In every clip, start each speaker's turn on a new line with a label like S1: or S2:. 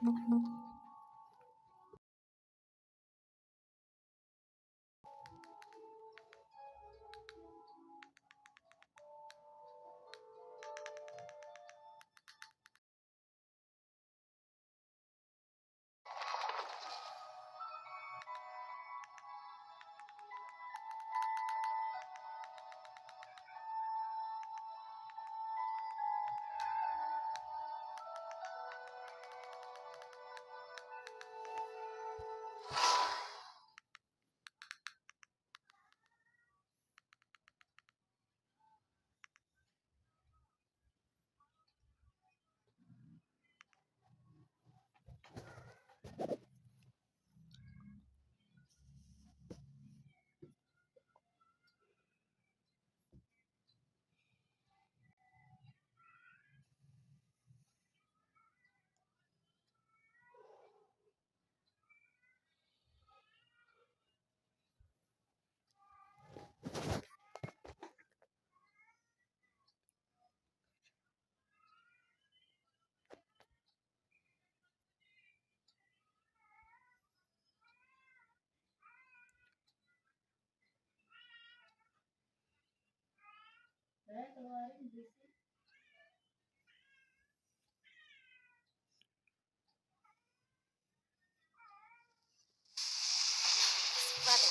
S1: Weather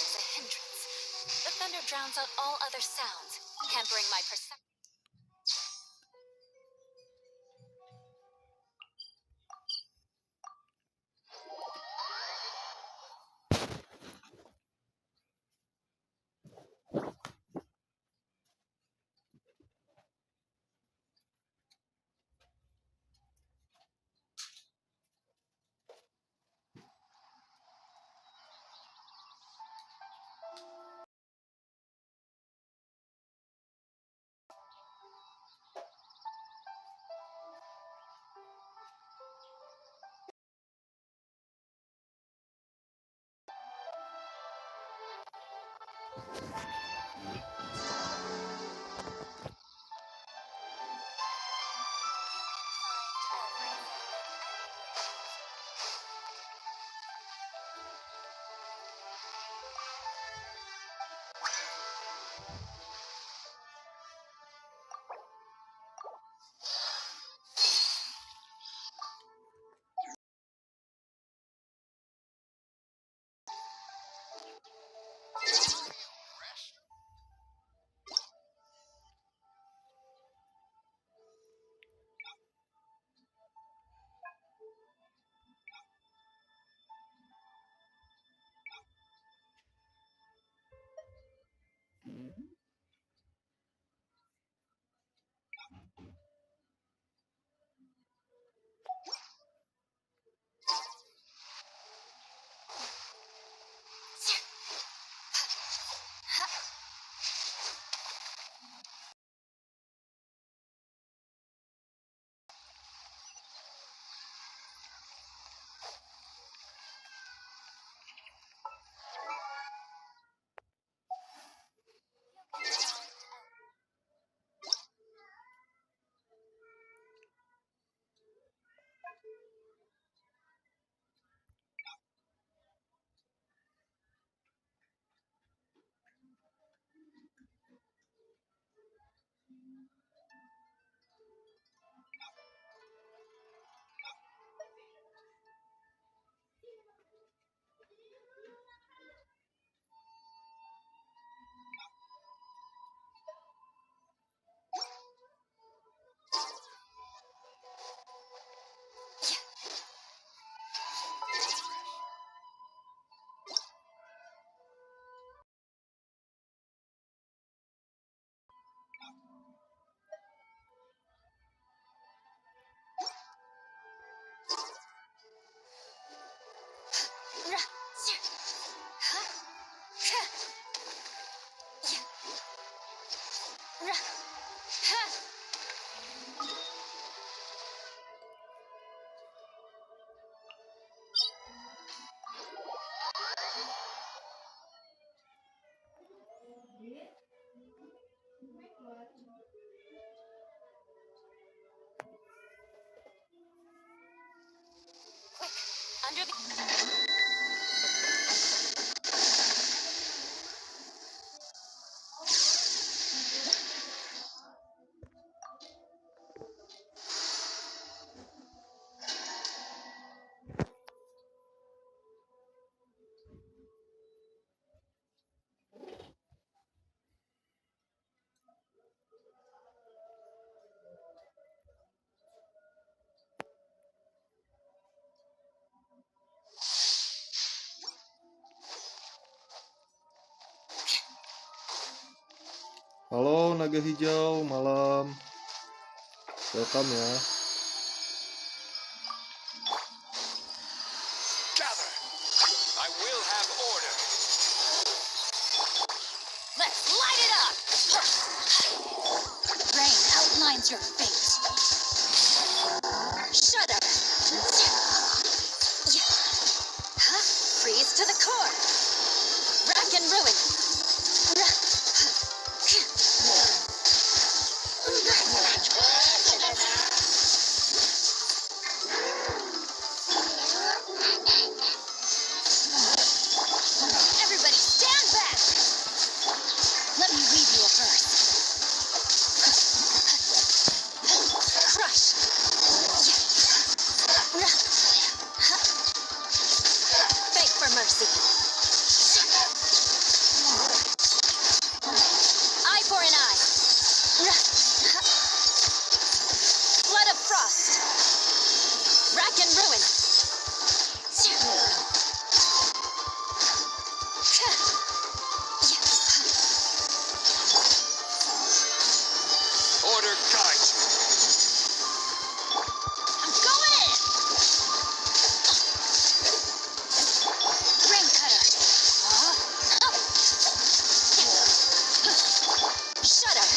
S1: is a hindrance. The thunder drowns out all other sounds, hampering my perception. under the...
S2: Halo naga hijau, malam. Welcome ya.
S3: Gather. I will have order.
S1: Let's light it up! Rain outlines your fate. Shudder! Freeze to the core! Rack and ruin! Everybody stand back! Let me weave you a verse. Crush! Beg for mercy. Eye for an eye. Flood of frost. Rack and ruin.
S3: Order guide you.
S1: I'm going in! Rain cutter. Shudder.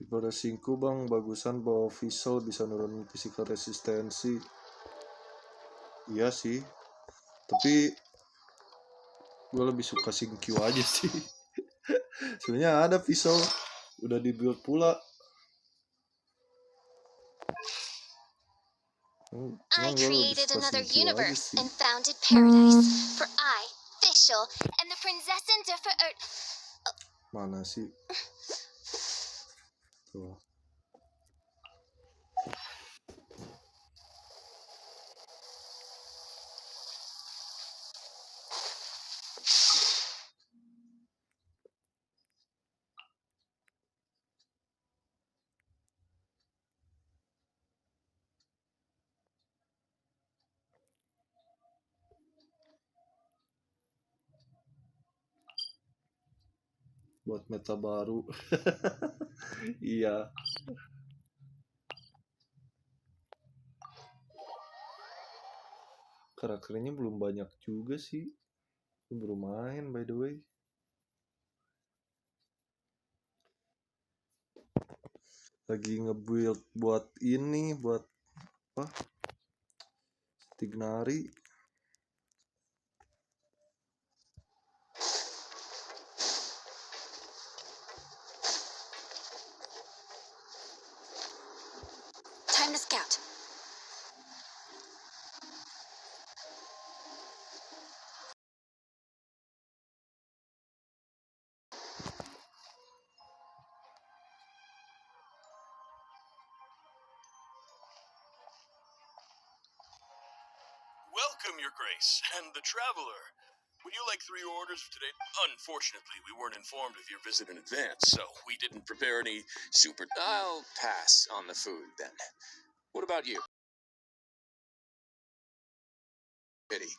S2: Daripada singku bang, bagusan bawa visual bisa nurunin physical resistensi. Iya sih, tapi gue lebih suka Singkyu aja sih. Sebenarnya ada visual udah di build pula.
S1: I
S2: Emang gue lebih
S1: created
S2: suka
S1: another
S2: Singkyu aja
S1: universe
S2: sih.
S1: and founded paradise for I, Fischl, and the Prinzessin der Verirrt.
S2: Mana sih? Tuh. Buat meta baru. Iya. Karakternya belum banyak juga sih. Belum main by the way. Lagi nge-build buat ini, buat apa? Tignari.
S1: Time to scout.
S3: welcome, Your Grace, and the traveler. Would you like 3 orders for today? Unfortunately, we weren't informed of your visit in advance, so we didn't prepare any super...
S4: I'll pass on the food then. What about you? Pity.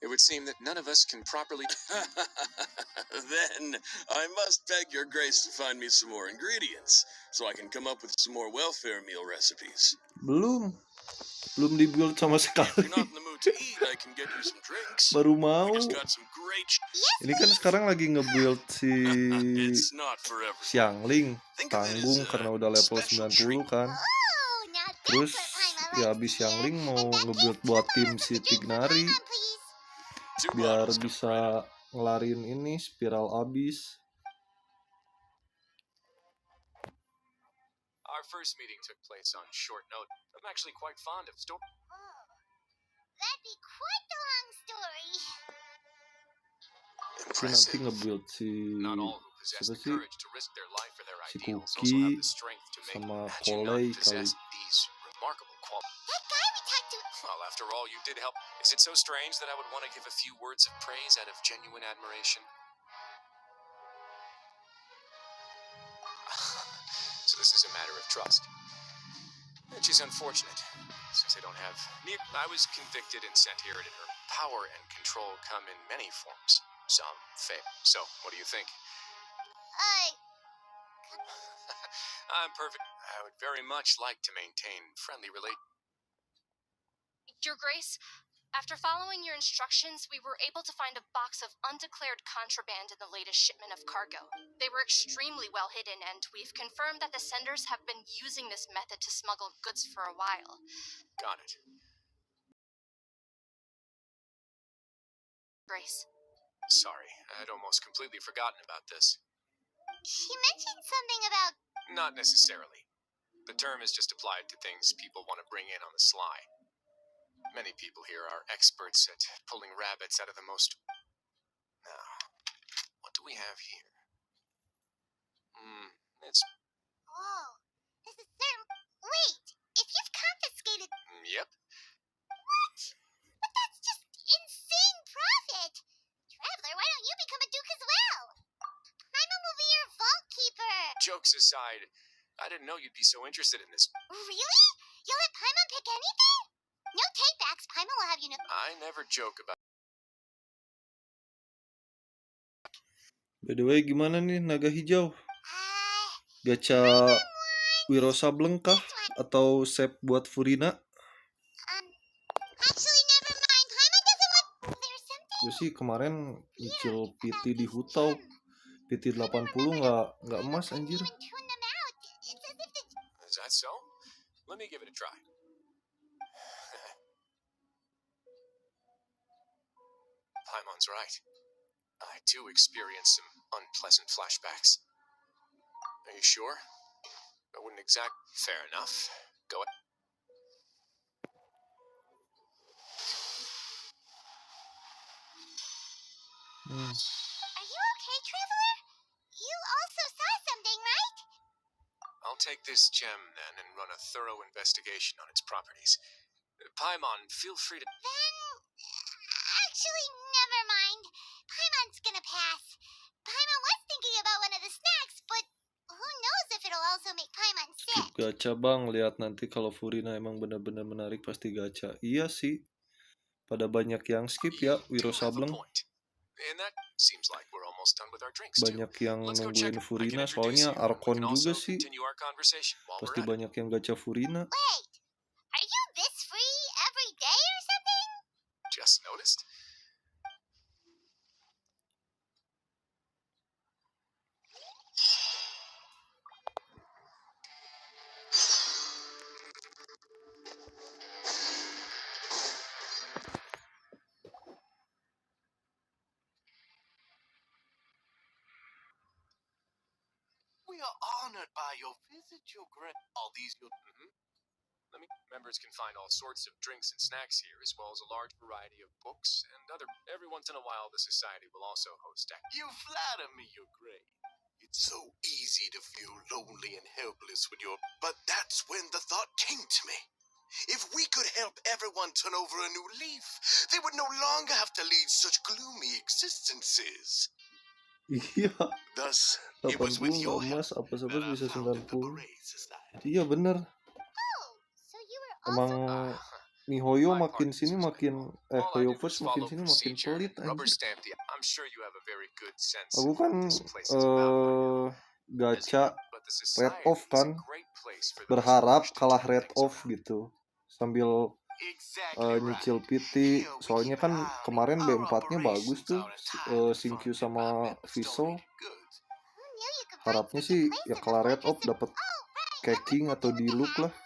S4: It would seem that none of us can properly...
S3: Then I must beg Your Grace to find me some more ingredients, so I can come up with some more welfare meal recipes.
S2: Belum dibuild sama
S3: If you're
S2: sekali.
S3: not in the mood to eat, I can get you some drinks.
S2: Baru mau.
S3: We just got some great...
S2: Ini kan sekarang lagi nge-build si
S3: It's not for everyone.
S2: Xiangling.
S3: Think of it as
S2: Tanggung
S3: a
S2: karena udah level
S3: special
S2: 90 kan.
S1: Oh, now that's
S2: Terus
S1: what Paima
S2: ya
S1: likes
S2: abis
S1: to hear.
S2: Xiangling mau
S1: In that
S2: nge-build
S1: case,
S2: buat
S1: 2
S2: tim
S1: bottles
S2: si
S1: of the drink for
S2: Tignari
S1: Paimon, please.
S3: 2
S2: biar
S3: bottles come
S2: bisa
S3: right up.
S2: ngelarin ini spiral abis.
S4: Our first meeting took place on short notice. I'm actually quite fond of stories.
S1: Oh, that'd be quite the long story.
S2: Tapi nanti
S4: Impressive.
S2: nge-build si
S4: Not all who possess
S2: siapa
S4: the
S2: sih?
S4: courage to risk their life for their
S2: Si
S4: ideals also
S2: Kuki
S4: have the strength to make.
S2: sama
S4: Had you not
S2: Kolei kali.
S4: possessed these remarkable qualities.
S1: That guy we talked to.
S4: Well, after all, you did help. Is it so strange that I would want to give a few words of praise out of genuine admiration? So this is a matter of trust. Which is unfortunate, since I don't have... I was convicted and sent here, and her power and control come in many forms. Some fail. So, what do you think? I'm perfect. I would very much like to maintain friendly relations.
S5: Your Grace, after following your instructions, we were able to find a box of undeclared contraband in the latest shipment of cargo. They were extremely well hidden, and we've confirmed that the senders have been using this method to smuggle goods for a while.
S4: Got it.
S5: Grace.
S4: Sorry, I'd almost completely forgotten about this.
S1: She mentioned something about.
S4: Not necessarily. The term is just applied to things people want to bring in on the sly. Many people here are experts at pulling rabbits out of the most... Now, what do we have here? It's...
S1: Whoa, this is certain. Wait, if you've confiscated.
S4: Yep.
S1: What? But that's just insane profit. Traveler, why don't you become a duke as well? Paimon will be your vault keeper.
S4: Jokes aside, I didn't know you'd be so interested in this.
S1: Really? You'll let Paimon pick anything? No takebacks. Paimon will have you know.
S4: I never joke about...
S2: By the way, gimana nih naga hijau? Gacha
S1: Paimon
S2: Wiro Sableng kah? Atau save buat Furina?
S1: Actually, never mind. Paimon doesn't want. There's something.
S2: Gue sih kemarin nyicil PT di Hutau. PT 80 nggak emas anjir.
S1: Even tune them out. It's as if the.
S4: Is that so? Let me give it a try. Paimon's right. I do experience some unpleasant flashbacks. Are you sure? I wouldn't exact... Fair enough. Go ahead.
S1: Are you okay, traveler? You also saw something, right?
S4: I'll take this gem then and run a thorough investigation on its properties. Paimon, feel free to...
S1: Then. Actually, never mind. Paimon's gonna pass. Paimon was thinking about one of the snacks, but who knows if it'll also make Paimon sick.
S2: Skip gacha bang, lihat nanti kalau Furina emang benar-benar menarik pasti gacha. Iya sih. Pada banyak yang skip ya Wiro
S4: Do have a
S2: Sableng.
S4: point. And that seems like we're almost done with our drinks too.
S2: Banyak yang
S4: Let's go check.
S2: nungguin
S4: I can
S2: Furina
S4: introduce
S2: soalnya
S4: you, and we
S2: Arkon
S4: can
S2: juga
S4: also
S2: sih.
S4: continue our conversation while we're
S2: Pasti
S4: at it.
S2: banyak yang gacha Furina.
S1: Wait, are you this free every day or something?
S4: Just noticed.
S3: We are honored by your visit, Your Grace. All these your...
S4: Members can find all sorts of drinks and snacks here, as well as a large variety of books and other... Every once in a while, the society will also host...
S3: You flatter me, Your Grace. It's so easy to feel lonely and helpless when you're... But that's when the thought came to me. If we could help everyone turn over a new leaf, they would no longer have to lead such gloomy existences.
S2: Iya,
S3: Thus, it was with
S2: 80
S3: your
S2: nggak emas,
S3: help
S2: apa
S3: that
S2: apa
S3: I
S2: bisa
S3: founded the
S2: 90.
S3: Beret Society.
S2: Iya bener.
S1: Oh, so you were
S2: Emang
S1: also.
S2: miHoYo
S4: My
S2: makin
S4: part
S2: sini
S4: is
S2: makin
S4: respectful. All I do
S2: Hoyoverse
S4: is
S2: makin
S4: follow
S2: sini makin
S4: procedure
S2: pelit
S4: and rubber
S2: anjir.
S4: stamp the. I'm sure you have a very good sense
S2: Aku
S4: of
S2: kan
S4: what this place is about by now. As you
S2: gacha
S4: know, but the
S2: red
S4: society
S2: off
S4: is a
S2: kan,
S4: great place for those who
S2: berharap
S4: wish to
S2: kalah
S4: turn
S2: red
S4: things
S2: off
S4: around.
S2: gitu sambil
S3: Exactly right.
S2: nyicil PT.
S3: Here we
S2: Soalnya
S3: keep an
S2: kan
S3: eye on
S2: kemarin
S3: our
S2: B4-nya bagus
S3: operations
S2: tuh,
S3: are entirely
S2: Syncyu
S3: funded by
S2: sama
S3: members'
S2: Visual.
S3: donated goods.
S1: Who knew you could find
S2: Harapnya
S1: such a
S2: sih
S1: place
S2: ya
S1: in the
S2: kalah red
S1: fortress
S2: off
S1: of.
S2: dapat
S1: Oh, right.
S2: caking atau
S1: With the
S2: diluk lah.
S1: hats.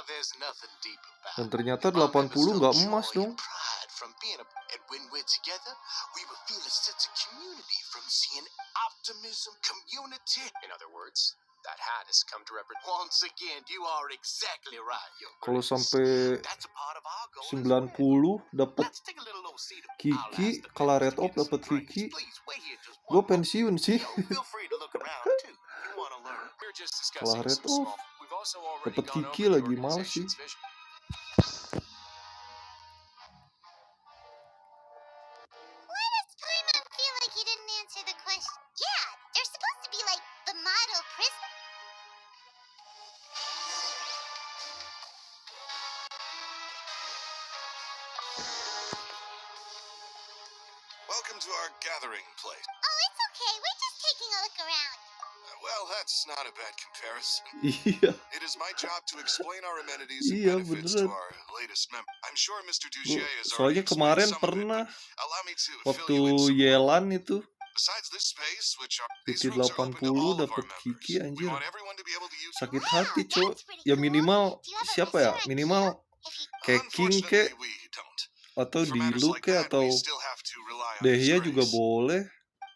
S3: There's nothing deep about
S2: Dan
S3: it.
S2: ternyata
S3: Our
S2: 80
S3: members feel
S2: nggak emas
S3: joy
S2: dong.
S3: and pride from being and when we're together, we will feel a sense of community from seeing optimism, community.
S4: In other words, that hat has come to represent.
S3: Once again, you are exactly right, Your
S2: Kalau
S3: Grace.
S2: sampai
S3: That's a part of our goal as
S2: 90
S3: well.
S2: dapat
S3: Let's take a little old seat. I'll
S2: Kiki,
S3: ask the
S2: kalah
S3: members
S2: red
S3: to
S2: off
S3: get us
S2: dapat
S3: some drinks.
S2: Kiki.
S3: Please wait here just
S2: Gue
S3: one moment.
S2: pensiun sih.
S3: Feel free to look around too if you want to learn.
S4: We're just
S2: Kalah
S4: discussing
S2: red
S4: some
S2: off.
S4: small. We've also already
S2: Dapat
S4: gone
S2: Kiki
S4: over the
S2: lagi, males sih.
S4: organization's vision.
S1: Why does Paimon feel like he didn't answer the question? Yeah, they're supposed to be like the model prison.
S3: Welcome to our gathering place.
S1: Oh, it's okay. We're just taking a look around.
S3: Well, that's not a bad comparison.
S2: Iya,
S3: It is my job to explain our amenities and
S2: iya
S3: benefits to
S2: beneran.
S3: our latest member. I'm sure Mr. Dugier has
S2: Soalnya
S3: already explained
S2: kemarin
S3: some of it,
S2: pernah
S3: but allow me to
S2: waktu
S3: fill you in some more.
S2: Yelan itu
S3: Besides this space, which are these
S2: PT
S3: rooms are open to
S2: 80
S3: all of our
S2: dapat
S3: members.
S2: Kiki
S3: We
S2: anjir.
S3: want everyone to be able to use it.
S2: Sakit
S1: Wow,
S2: hati, Cok.
S1: that's pretty
S2: Ya
S1: cool.
S2: minimal
S1: Do you have a
S2: siapa ya?
S1: restaurant
S2: Minimal
S1: too? If you
S2: caking kek
S3: Unfortunately, we don't.
S2: atau
S3: For matters
S2: diluk
S3: like
S2: kek
S3: that,
S2: atau
S3: we still have to rely on His
S2: Dehya juga
S3: grace.
S2: boleh.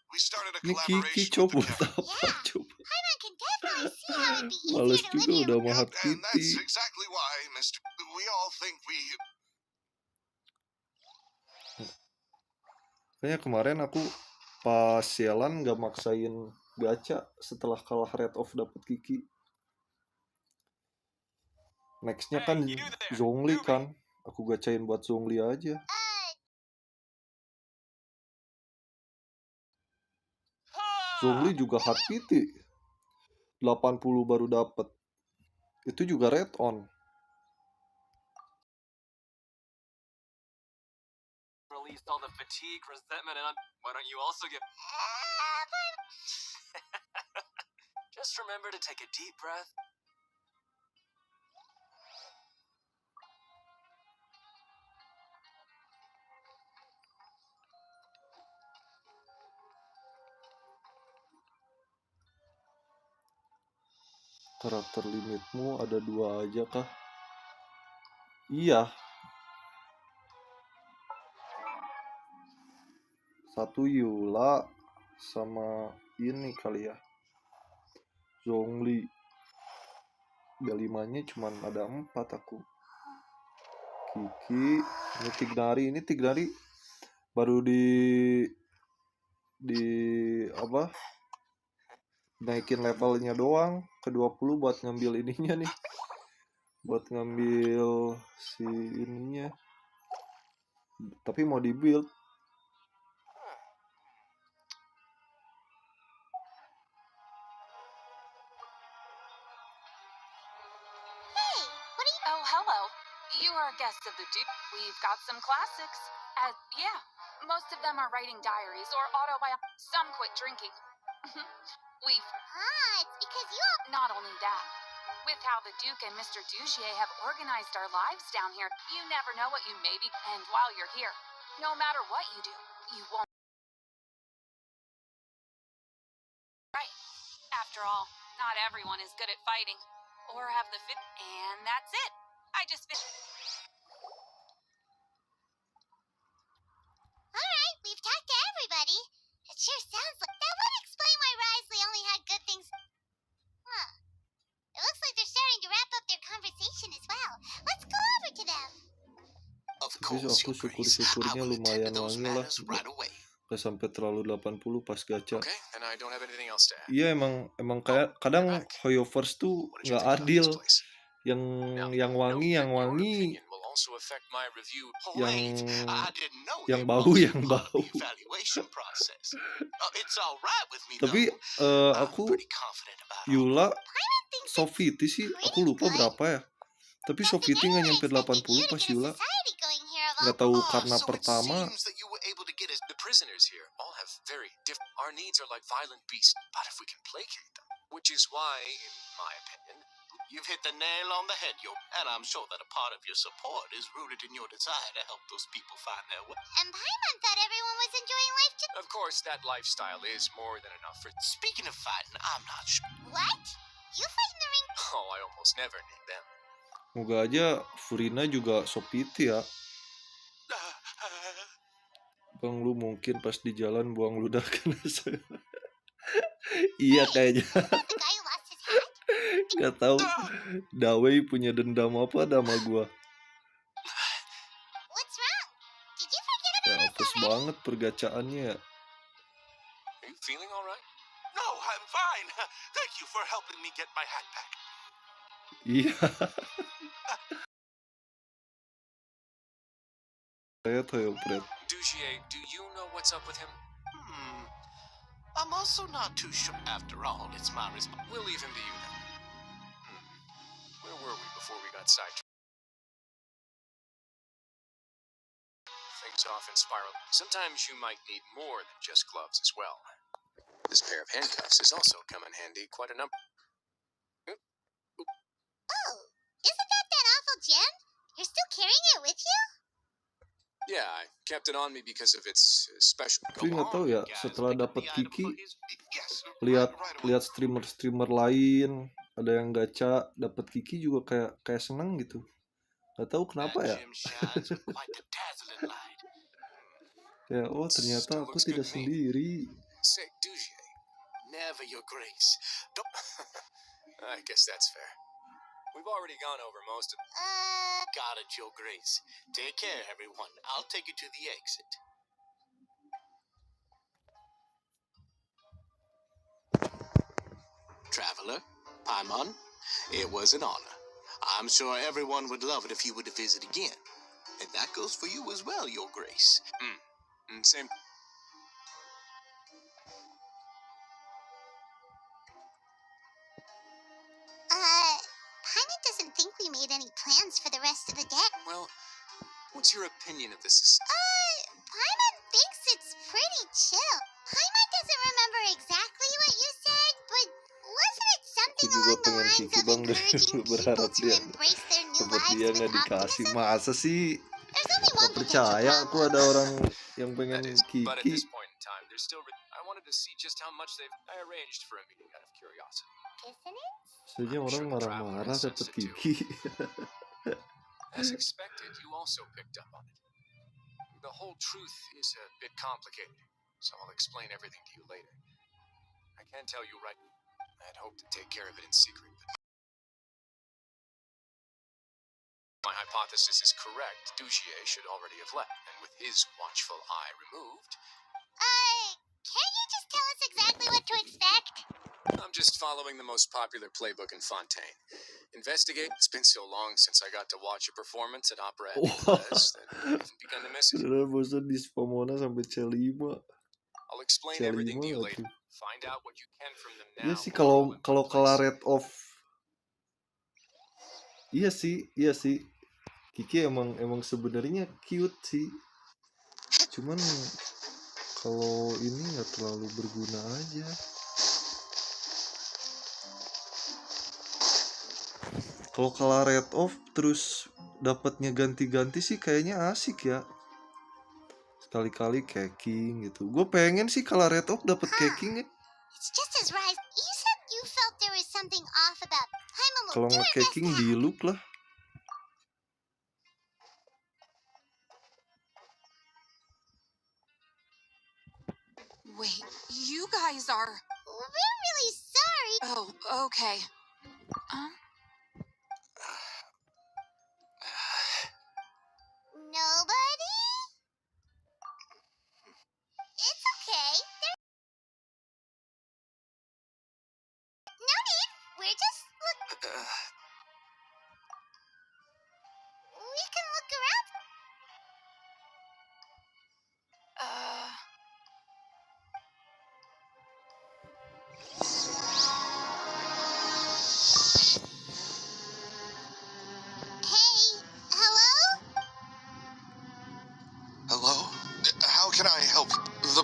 S3: We started a
S2: Ini Kiki
S3: collaboration
S2: Cok
S3: with the
S2: buat
S3: cafe.
S2: apa
S1: Yeah.
S2: coba?
S1: Paimon can definitely see how it'd be
S2: Males
S1: easier to live
S2: juga
S1: here.
S2: udah
S3: Yep,
S2: mahat
S3: and that's
S2: PT.
S3: exactly why, Mr. We all think we.
S2: Kayaknya kemarin aku pas Yelan gak maksain gacha setelah kalah red off dapet Kiki. Nextnya kan Zhongli kan. Aku gacain buat Zhongli aja. Zhongli juga hard PT. 80 baru dapet. Itu juga red on.
S4: Released all the fatigue, resentment, and why don't you also get? Just remember to take a deep breath.
S2: Karakter limitmu ada 2 aja kah? Iya. 1 Yula sama ini kali ya. Zhongli. B5-nya cuman ada 4 aku. Kiki, ini Tignari baru di apa? Naikin levelnya doang ke 20 buat ngambil ininya nih. Buat ngambil si ininya. Tapi mau di-build.
S1: Hey, what are you?
S5: Oh, hello. You are a guest of the Duke. We've got some classics. Yeah, most of them are writing diaries or autobiographies. Some quit drinking. We've
S1: It's because you all.
S5: not only that. With how the Duke and Mr. Dugier have organized our lives down here, you never know what you may be. And while you're here, no matter what you do, you won't. Right. After all, not everyone is good at fighting or have the fit. And that's it. I just finished.
S1: Alright, we've talked to everybody. It sure sounds like. That would explain why Risley only had good things. Huh. It looks like they're starting to wrap up their conversation as well. Let's go over to them.
S3: Of
S2: Tapi
S3: course,
S2: aku
S3: Your Grace. I
S2: syukur-syukurnya
S3: will attend
S2: lumayan
S3: to those
S2: wangi lah.
S3: matters right away.
S2: Gak sampai terlalu 80 pas gacha.
S4: Okay, and I don't have anything else to add.
S2: Iya emang kayak kadang Hoyoverse tuh
S3: What did you
S2: nggak
S3: think about
S2: adil.
S3: this place?
S2: yang
S4: Now,
S2: wangi,
S4: note
S2: yang
S4: that your
S2: wangi,
S4: opinion will also affect my review.
S6: Oh,
S2: yang
S6: wait, I didn't know
S2: yang
S6: they
S2: bau,
S6: were also
S2: yang
S6: part of
S2: bau.
S6: the evaluation process. It's all right with me,
S2: Tapi
S6: though. I'm
S2: aku
S6: pretty confident about all
S2: Yula
S1: Paimon thinks it's
S2: Sofiti sih,
S1: pretty
S2: aku lupa
S1: good.
S2: berapa ya. Tapi
S1: Nothing
S2: Sofiti nggak
S1: anyone
S2: nyampe
S1: expected you
S2: 80
S1: to
S2: pas
S1: get a
S2: Yula.
S1: society going here of all
S2: Nggak tahu
S6: Ah,
S2: karena
S6: so it
S2: pertama.
S6: seems that you were able to get us.
S4: The prisoners here all have very different. Our needs are like violent beasts, but if we can placate them, which is why, in my opinion,
S6: You've hit the nail on the head, and I'm sure that a part of your support is rooted in your desire to help those people find their way.
S1: And Paimon thought everyone was enjoying life too.
S4: of course, that lifestyle is more than enough for.
S6: Speaking of fighting, I'm not sure.
S1: What? You fight in the ring?
S4: Oh, I almost never need them.
S2: Moga aja Furina juga Sofiti ya. Bang, lu mungkin pas di jalan buang ludah kena saya. Iya kayaknya.
S1: The guy who lost his hat?
S2: Nggak tahu. Dawei punya dendam apa sama gua.
S1: What's wrong? Did you forget
S2: Ya,
S1: about us
S2: apes
S1: already?
S2: banget pergacaannya ya.
S4: Are you feeling all right?
S6: No, I'm fine. Thank you for helping me get my hat back.
S2: Iya. Saya tahu Fred.
S4: Dugier, do you know what's up with him?
S6: I'm also not too sure. After all, it's my responsibility.
S4: We'll leave him to you then. Where were we before we got sidetracked? Things often spiral. Sometimes you might need more than just gloves as well. This pair of handcuffs has also come in handy quite a number.
S1: Oh, isn't that awful gem? You're still carrying it with you?
S4: Yeah, I kept it on me because of its special.
S2: Tapi nggak tahu ya, setelah dapat Kiki,
S6: Yes,
S2: lihat
S6: right away.
S2: lihat streamer lain, ada yang gacha dapat Kiki juga kayak seneng gitu. Nggak tahu kenapa ya.
S6: That gem shines with quite the dazzling light.
S2: Ya, oh ternyata aku tidak sendiri.
S4: Say, Dugier.
S6: Never, Your Grace. Don't...
S4: I guess that's fair. We've already gone over most of.
S6: Got it, Your Grace. Take care, everyone. I'll take you to the exit. Traveler, Paimon, it was an honor. I'm sure everyone would love it if you were to visit again. And that goes for you as well, Your Grace.
S4: Same.
S1: Paimon doesn't think we made any plans for the rest of the day.
S4: Well, what's your opinion of this?
S1: Paimon thinks it's pretty chill. Paimon doesn't remember exactly what you said, but wasn't it something
S2: Aku juga
S1: along the
S2: pengen
S1: lines
S2: Kiki
S1: of
S2: bang dari
S1: encouraging
S2: dulu
S1: people
S2: berharap
S1: to
S2: dia
S1: embrace their new
S2: seperti
S1: lives
S2: dia
S1: with
S2: nggak dikasih.
S1: optimism?
S2: Masa sih?
S1: There's only
S2: Nggak
S1: one potential
S2: percaya aku
S1: problem.
S2: ada orang yang pengen
S4: That is, but at
S2: Kiki.
S4: this point in time, there's still. I wanted to see just how much they've. I arranged for a meeting out of curiosity.
S1: Isn't it?
S2: Sebenarnya orang marah-marah dapat Kiki.
S4: As expected, you also picked up on it. The whole truth is a bit complicated, so I'll explain everything to you later. I can't tell you right. I'd hoped to take care of it in secret, but my hypothesis is correct. Dugier should already have left, and with his watchful eye removed,
S1: Can't you just tell us exactly what to expect?
S4: I'm just following the most popular playbook in Fontaine. Investigate. It's been so long since I got to watch a performance at Opera at Nicolas that I've even begun to miss it.
S2: Udah bosan di Spamona sampai C5.
S4: I'll explain
S2: C5
S4: everything to you
S2: lagi.
S4: later. Find out what you can from them now.
S2: Iya sih kalau Claret of Iya sih. Kiki emang sebenarnya cute sih. Cuman kalau ini nggak terlalu berguna aja. Kalau Claret of terus dapatnya ganti-ganti sih kayaknya asik ya. Sekali-kali caking gitu. Gue pengen sih Claret of dapat caking ya.
S1: It's just as right. You said you felt there was something off about Paimon.
S2: Kalau
S1: Do our best
S2: nge-caking
S1: to
S2: di look lah.
S7: Wait, you guys are...
S1: We're really sorry.
S7: Oh, okay.
S1: Nobody? It's okay. No need. We're just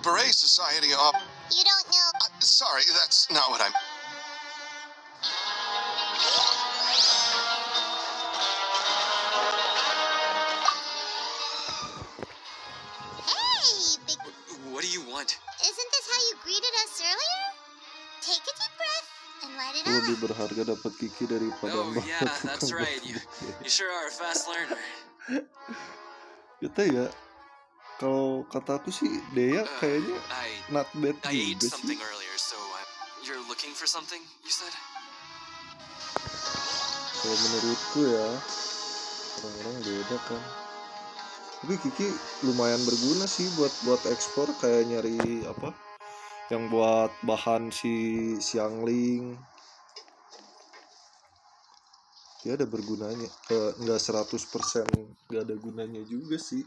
S6: Beret Society of...
S1: You don't know.
S6: Sorry, that's not what I'm...
S1: Hey, big.
S8: What do you want?
S1: Isn't this how you greeted us earlier? Take a deep breath and let it
S2: Lebih
S1: out.
S2: berharga dapat Kiki daripada
S8: Oh
S2: Mbak
S8: yeah,
S2: tukang
S8: that's right.
S2: batu.
S8: You sure are a fast learner.
S2: Gitu ya. Kalau kata aku sih Dea kayaknya not bad
S8: I ate
S2: juga
S8: something
S2: sih.
S8: earlier, so you're looking for something, you said?
S2: Kalau menurutku ya, orang-orang beda kan. Tapi Kiki lumayan berguna sih buat ekspor, kayak nyari apa? Yang buat bahan si Xiangling. Ya ada bergunanya. Nggak 100% nggak ada gunanya juga sih.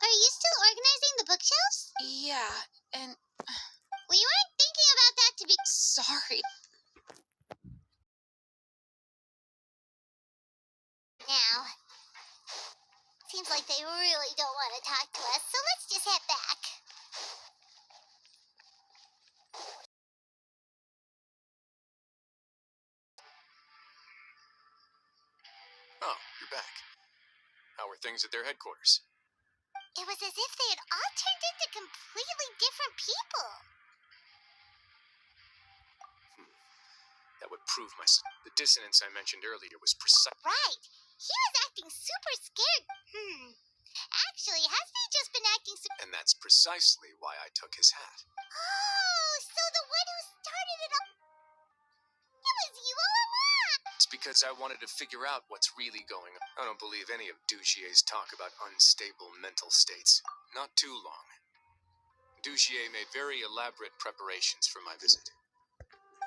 S1: Are you still organizing the bookshelves?
S7: Yeah, and
S1: We weren't thinking about that to be.
S7: sorry.
S1: Now, seems like they really don't want to talk to us, so let's just head back.
S4: Oh, you're back. How are things at their headquarters?
S1: It was as if they had all turned into completely different people.
S4: That would prove the dissonance I mentioned earlier was precise.
S1: Right. He was acting super scared. Actually, hasn't he just been acting super...
S4: And that's precisely why I took his hat.
S1: Oh, so the one who started it all... It was you all along!
S4: It's because I wanted to figure out what's really going on. I don't believe any of Douchier's talk about unstable mental states. Not too long. Douchier made very elaborate preparations for my visit.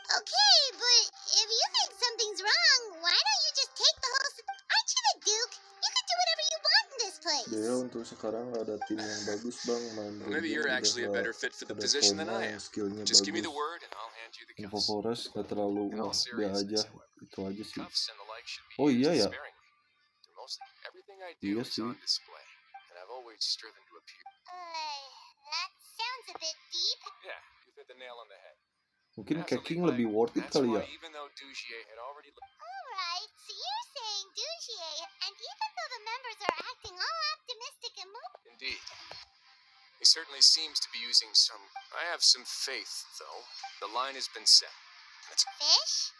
S1: Okay, but if you think something's wrong, why don't you just take the whole... Aren't you the Duke? You can do whatever you want in this place.
S2: Dea untuk sekarang nggak ada tim yang bagus bang, main
S4: Well, maybe you're actually a better fit for the position than I am.
S2: skillnya
S4: Just give me the
S2: bagus.
S4: word and I'll hand you the
S2: Info
S4: cuffs.
S2: Forest nggak terlalu
S4: In all
S2: dia
S4: seriousness,
S2: aja,
S4: however,
S2: itu aja sih.
S4: cuffs and the like should be
S2: Oh
S4: used
S2: iya ya.
S4: sparingly. They're mostly everything I
S2: Iya
S4: do is
S2: sih.
S4: on display, and I've always striven to appear.
S1: That sounds a bit deep.
S4: Yeah, you've hit the nail on the head.
S2: Mungkin
S4: Absolutely
S2: Keking
S4: fine.
S2: lebih worth it
S4: That's
S2: kali
S4: why
S2: ya.
S4: even though Douchier had already
S1: Alright, so you're saying Douchier, and even though the members are acting all optimistic and
S4: Indeed. He certainly seems to be using some... I have some faith, though. The line has been set.
S1: fish?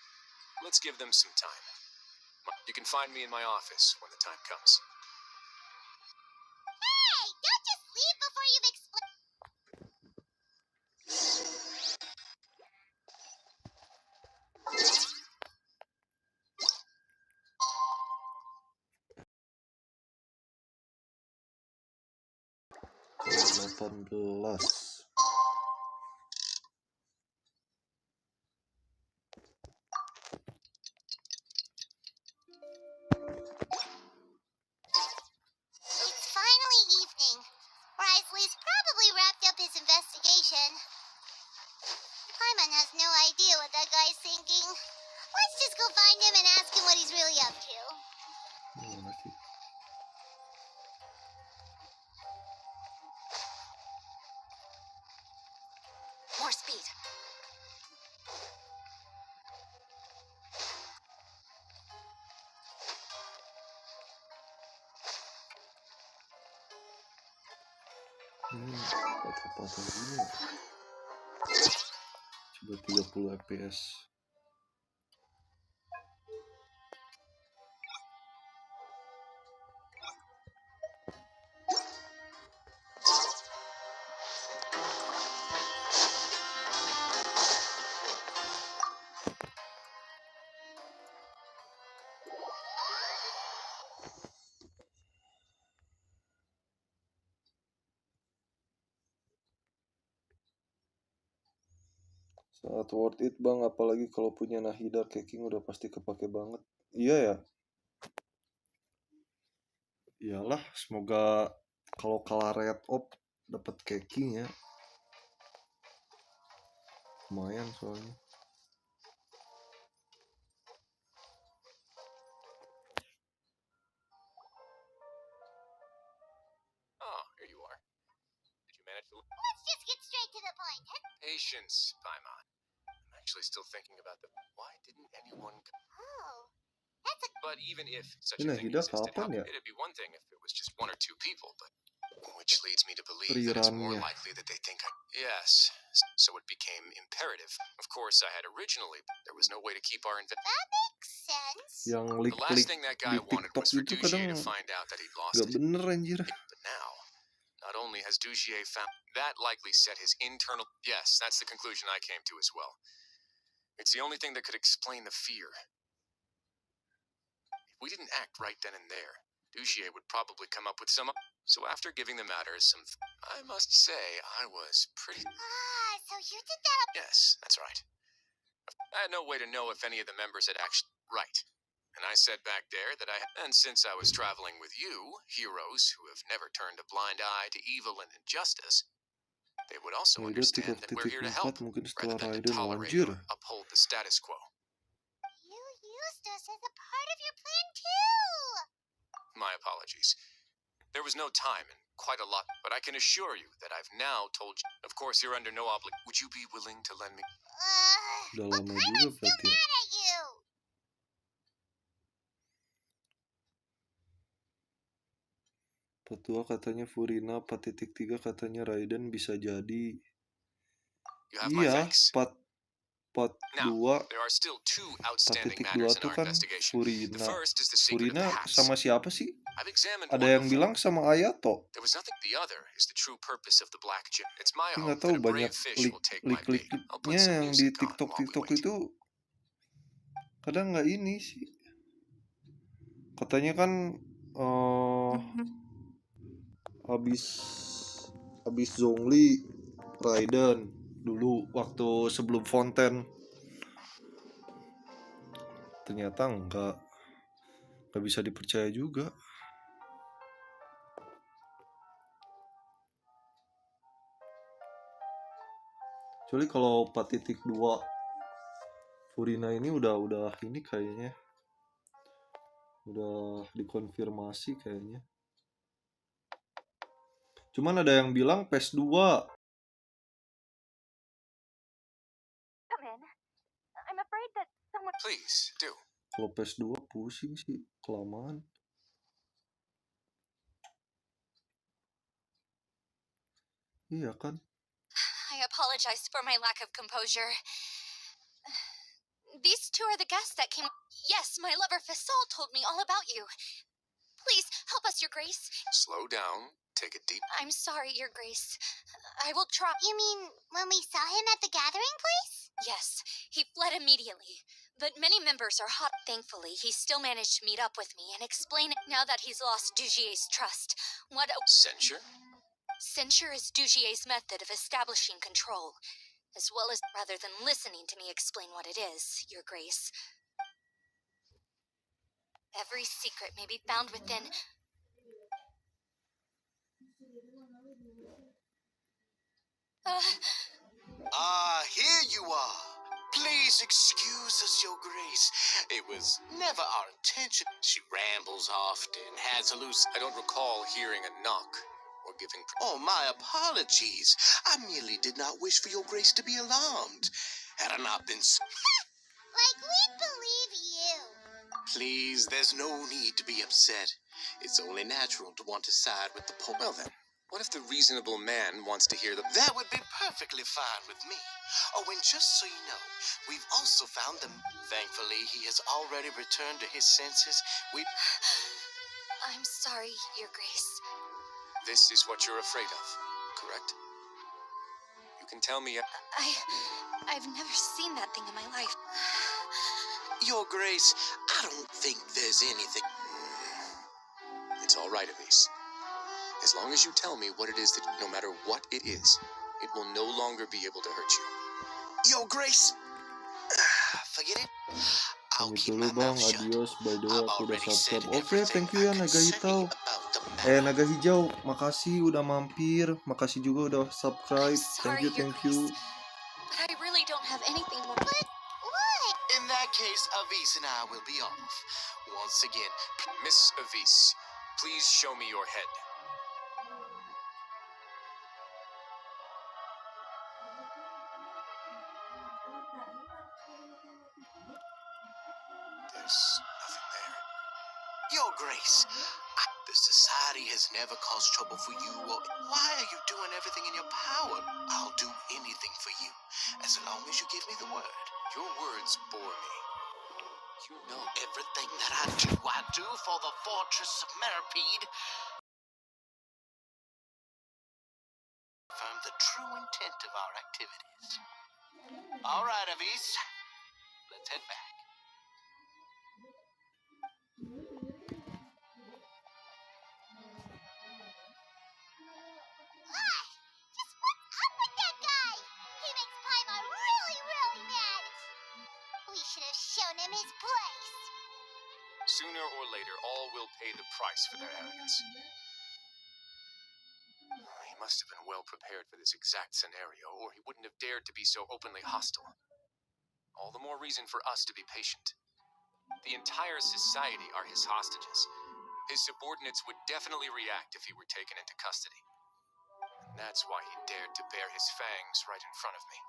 S4: Let's give them some time. You can find me in my office when the time comes.
S1: Hey, don't just leave before you've explained.
S2: Kalau 18.
S1: It's finally evening. Risley's probably wrapped up his investigation. Paimon has no idea what that guy's thinking. Let's just go find him and ask him what he's really up to.
S2: Gimana sih?
S7: More speed.
S2: Apa gini? Coba 30 fps. Sangat worth it bang, apalagi kalau punya Nahida Keking udah pasti kepake banget. Iya ya. Iyalah, semoga kalau kalah red op dapat Keking ya. Lumayan soalnya.
S4: Oh, here you are. Patience, Paimon. I'm actually still thinking about why didn't anyone...
S1: Oh, that's a
S4: But even if such a
S2: Ini
S4: thing
S2: Hida
S4: existed,
S2: kapan ya?
S4: it'd be one thing if it was just one or two people, but... Which leads me to believe that it's more
S2: Rerunnya.
S4: likely that they think I... Yes, so it became imperative. Of course, I had originally... There was no way to keep our...
S1: that makes sense.
S2: Yang
S4: The last
S2: klik-klik
S4: thing that
S2: di
S4: guy wanted
S2: TikTok
S4: was for
S2: itu
S4: Dugier
S2: kadang
S4: to find out that he'd lost
S2: gak
S4: it.
S2: bener anjir.
S4: But now, not only has Dugier found... That likely set his internal... Yes, that's the conclusion I came to as well. It's the only thing that could explain the fear. If we didn't act right then and there, Dugier would probably come up with some... So after giving the matter some... I must say, I was pretty...
S1: Ah, so you did that.
S4: Yes, that's right. I had no way to know if any of the members had actually... Right. And I said back there that I... And since I was traveling with you, heroes who have never turned a blind eye to evil and injustice, they would also
S2: Hida
S4: understand that we're here to
S2: 3.4
S4: help,
S2: mungkin
S4: rather
S2: setelah
S4: than to
S2: Raiden
S4: tolerate
S2: anjir.
S4: or uphold the status quo.
S1: You used us as a part of your plan too.
S4: My apologies. There was no time and quite a lot, but I can assure you that I've now told you. Of course, you're under no obligation. Would you be willing to lend me...
S2: Udah
S1: But
S2: lama
S1: Paimon's
S2: juga
S1: still
S2: berarti ya.
S1: mad at you.
S2: Part 2 katanya Furina, part 3 katanya Raiden bisa jadi.
S4: You have my
S2: Iya,
S4: thanks.
S2: part
S4: Now,
S2: 2
S4: there are still two
S2: part
S4: outstanding
S2: 2
S4: matters in
S2: tuh
S4: our
S2: kan
S4: investigation. The
S2: Furina.
S4: first is the secret of
S2: Furina
S4: the hats.
S2: sama siapa sih?
S4: I've examined
S2: Ada
S4: one
S2: yang
S4: before.
S2: bilang sama Ayato.
S4: There was nothing. The other is the true purpose of the black gem. It's my
S2: Tapi
S4: hope
S2: nggak tahu
S4: that a
S2: banyak
S4: brave fish will take my bait. I'll put
S2: klik-kliknya
S4: some
S2: yang di
S4: music on while we
S2: TikTok
S4: wait.
S2: itu kadang nggak ini sih. Katanya kan habis Zhongli Raiden dulu waktu sebelum Fontaine. Ternyata nggak bisa dipercaya juga. Kecuali kalau 4.2 Furina ini udah ini kayaknya udah dikonfirmasi kayaknya. Cuman ada yang bilang PES 2.
S5: Come in. I'm afraid that someone...
S4: Please do.
S2: Kalau PES 2 pusing sih, kelamaan. Iya kan?
S7: I apologize for my lack of composure. These two are the guests that came. Yes, my lover Fasol told me all about you. Please help us, Your Grace.
S4: Slow down. Take a deep...
S7: I'm sorry, Your Grace. I will try.
S1: You mean when we saw him at the gathering place?
S7: Yes, he fled immediately. But many members are hot. Thankfully, he still managed to meet up with me and explain now that he's lost Dugier's trust. What
S4: Censure?
S7: censure is Dugier's method of establishing control, as well as rather than listening to me explain what it is, Your Grace. Every secret may be found within.
S6: Here you are. Please excuse us, Your Grace. It was never our intention. She rambles often, has hallucinations.
S4: I don't recall hearing a knock or giving...
S6: Oh, my apologies. I merely did not wish for Your Grace to be alarmed. Had I not been so...
S1: Like, we believe you.
S6: Please, there's no need to be upset. It's only natural to want to side with the poor.
S4: Well then, what if the reasonable man wants to hear the...
S6: That would be perfectly fine with me. Oh, and just so you know, we've also found them. Thankfully, he has already returned to his senses.
S7: I'm sorry, Your Grace.
S4: This is what you're afraid of, correct? You can tell me...
S7: I've never seen that thing in my life.
S6: Your Grace, I don't think there's anything...
S4: It's all right, Elise. As long as you tell me what it is that, no matter what it is, it will no longer be able to hurt you.
S6: Your Grace, forget it. I'll
S2: Pamit
S6: keep
S2: dulu
S6: my
S2: bang,
S6: mouth shut.
S2: adios. By the way,
S6: I've
S2: aku udah
S6: already said
S2: subscribe. Oke,
S6: everything
S2: thank you ya
S6: I could
S2: Naga
S6: say
S2: Hitam.
S6: about the matter.
S2: Naga Hijau, makasih udah mampir. Makasih juga udah subscribe.
S7: Sorry,
S2: Thank
S7: Your
S2: you.
S7: Grace. But I really don't have anything more.
S1: But what?
S6: In that case, Avis and I will be off. Once again,
S4: Miss Avis, please show me your head.
S6: was nothing there. Your Grace, the Society has never caused trouble for you. Why are you doing everything in your power? I'll do anything for you, as long as you give me the word.
S4: Your words bore me. You know
S6: Everything that I do for the Fortress of Meripede. Confirm the true intent of our activities. All right, Avis. Let's head back.
S1: Just what's up with that guy? He makes Paimon really, really mad. We should have shown him his place.
S4: sooner or later all will pay the price for their arrogance. He must have been well prepared for this exact scenario, or he wouldn't have dared to be so openly hostile. All the more reason for us to be patient. The entire society are his hostages. His subordinates would definitely react if he were taken into custody. And that's why he dared to bare his fangs right in front of me.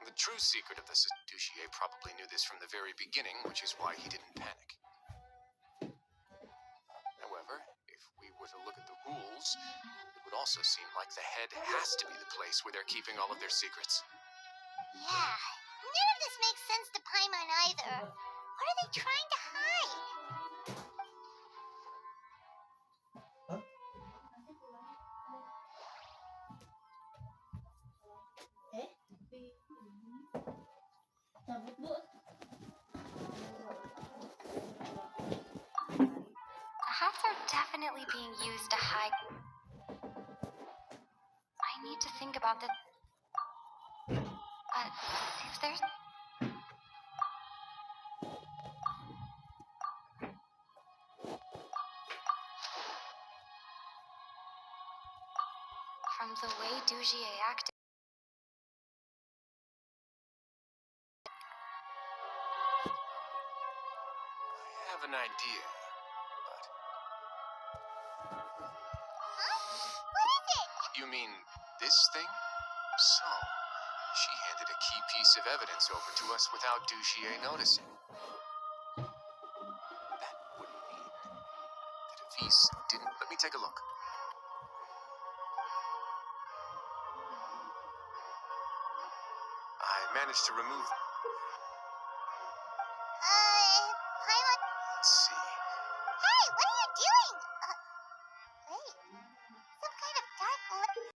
S4: The true secret of the Duchier probably knew this from the very beginning, which is why he didn't panic. However, if we were to look at the rules, it would also seem like the head has to be the place where they're keeping all of their secrets.
S1: Yeah, none of this makes sense to Paimon either. What are they trying to hide?
S5: The hats are definitely being used to hide. I need to think about this. But if there's... From the way Dugier acted...
S4: I have an idea, but...
S1: Huh? What is it?
S4: You mean this thing? So, she handed a key piece of evidence over to us without Duchier noticing. That would mean that Avis didn't... Let me take a look. I managed to remove...
S1: Paimon...
S4: Let's see.
S1: Hey, what are you doing? Wait. Some kind of dark light...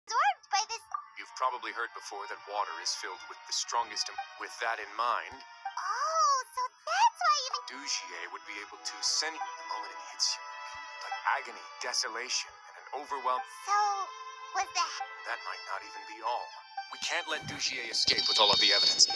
S1: absorbed by this...
S4: You've probably heard before that water is filled with the strongest... With that in mind,
S1: Oh, so that's why even...
S4: Duchier would be able to send... The moment it hits you, like agony, desolation, and an overwhelm...
S1: So, was the...
S4: That might not even be all. We can't let Duchier escape with all of the evidence.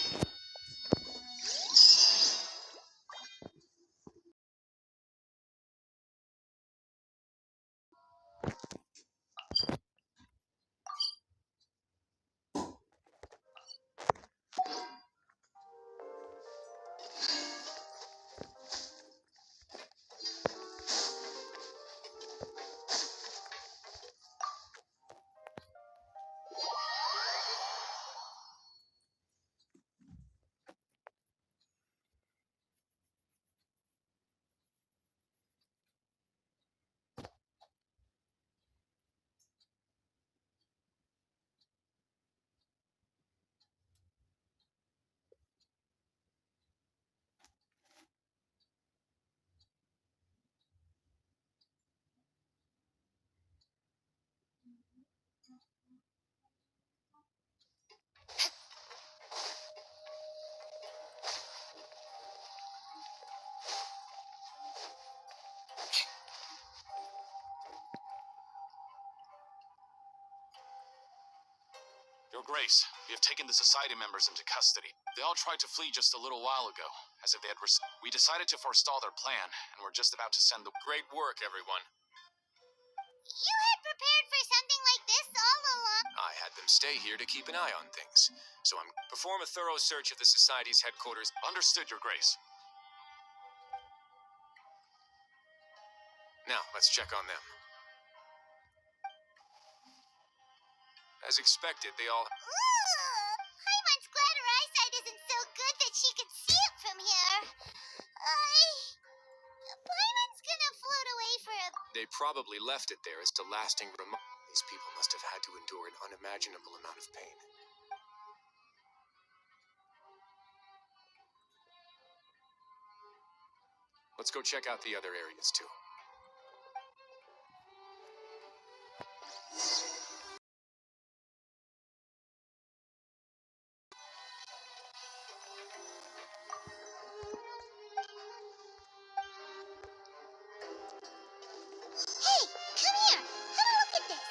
S9: Your Grace, we have taken the Society members into custody. They all tried to flee just a little while ago, as if they had We decided to forestall their plan, and we're just about to send the...
S4: Great work, everyone.
S1: You had prepared for something like this all along?
S4: I had them stay here to keep an eye on things. So I'm... Perform a thorough search of the Society's headquarters.
S9: Understood, Your Grace.
S4: Now, let's check on them. As expected, they all...
S1: Paimon's glad her eyesight isn't so good that she can see it from here. Paimon's gonna float away for a...
S4: They probably left it there as a lasting reminder. These people must have had to endure an unimaginable amount of pain. Let's go check out the other areas, too.
S1: Hey, come here. Have a look at this.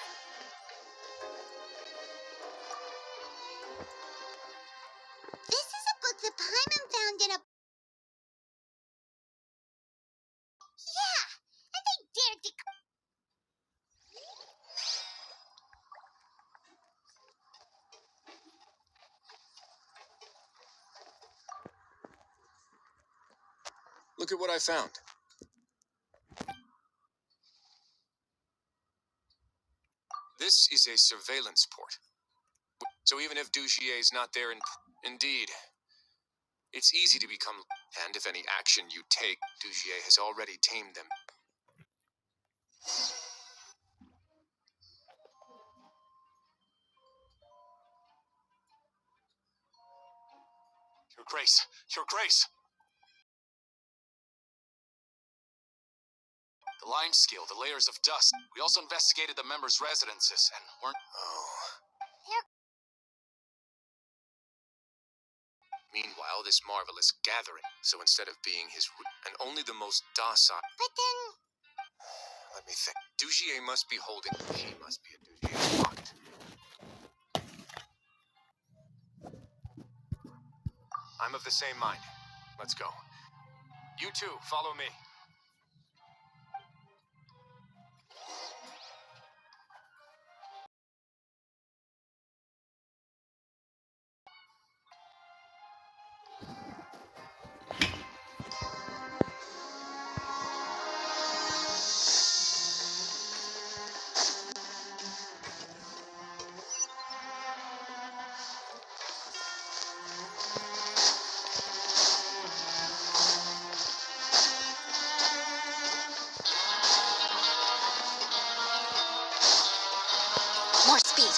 S1: This is a book that Paimon found in a... Yeah, and they dared to...
S4: Look at what I found. This is a surveillance port. So even if Duchier's not there Indeed. It's easy to become... And if any action you take, Duchier has already tamed them.
S9: Your Grace! Your Grace! The line skill, the layers of dust. We also investigated the members' residences and weren't...
S4: Oh. Meanwhile, this marvelous gathering. So instead of being his... And only the most docile...
S1: But then...
S4: Let me think. Duchier must be holding... He must be a Duchier's pocket. I'm of the same mind. Let's go. You two, follow me.
S7: More speed.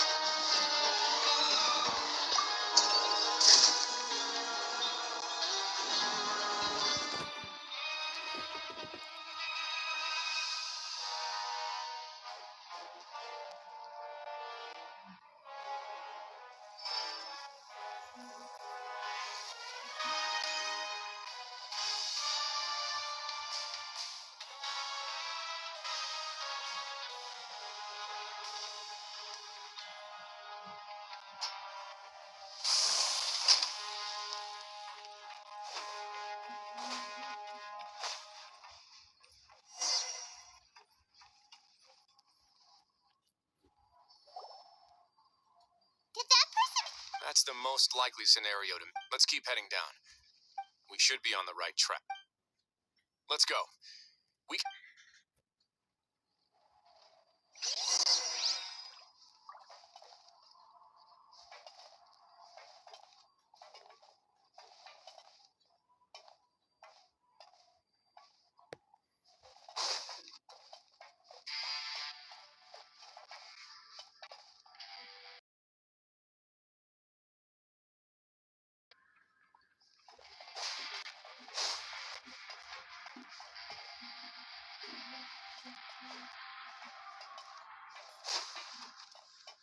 S1: Did that person...
S4: That's the most likely scenario to... Let's keep heading down. We should be on the right track. Let's go. We...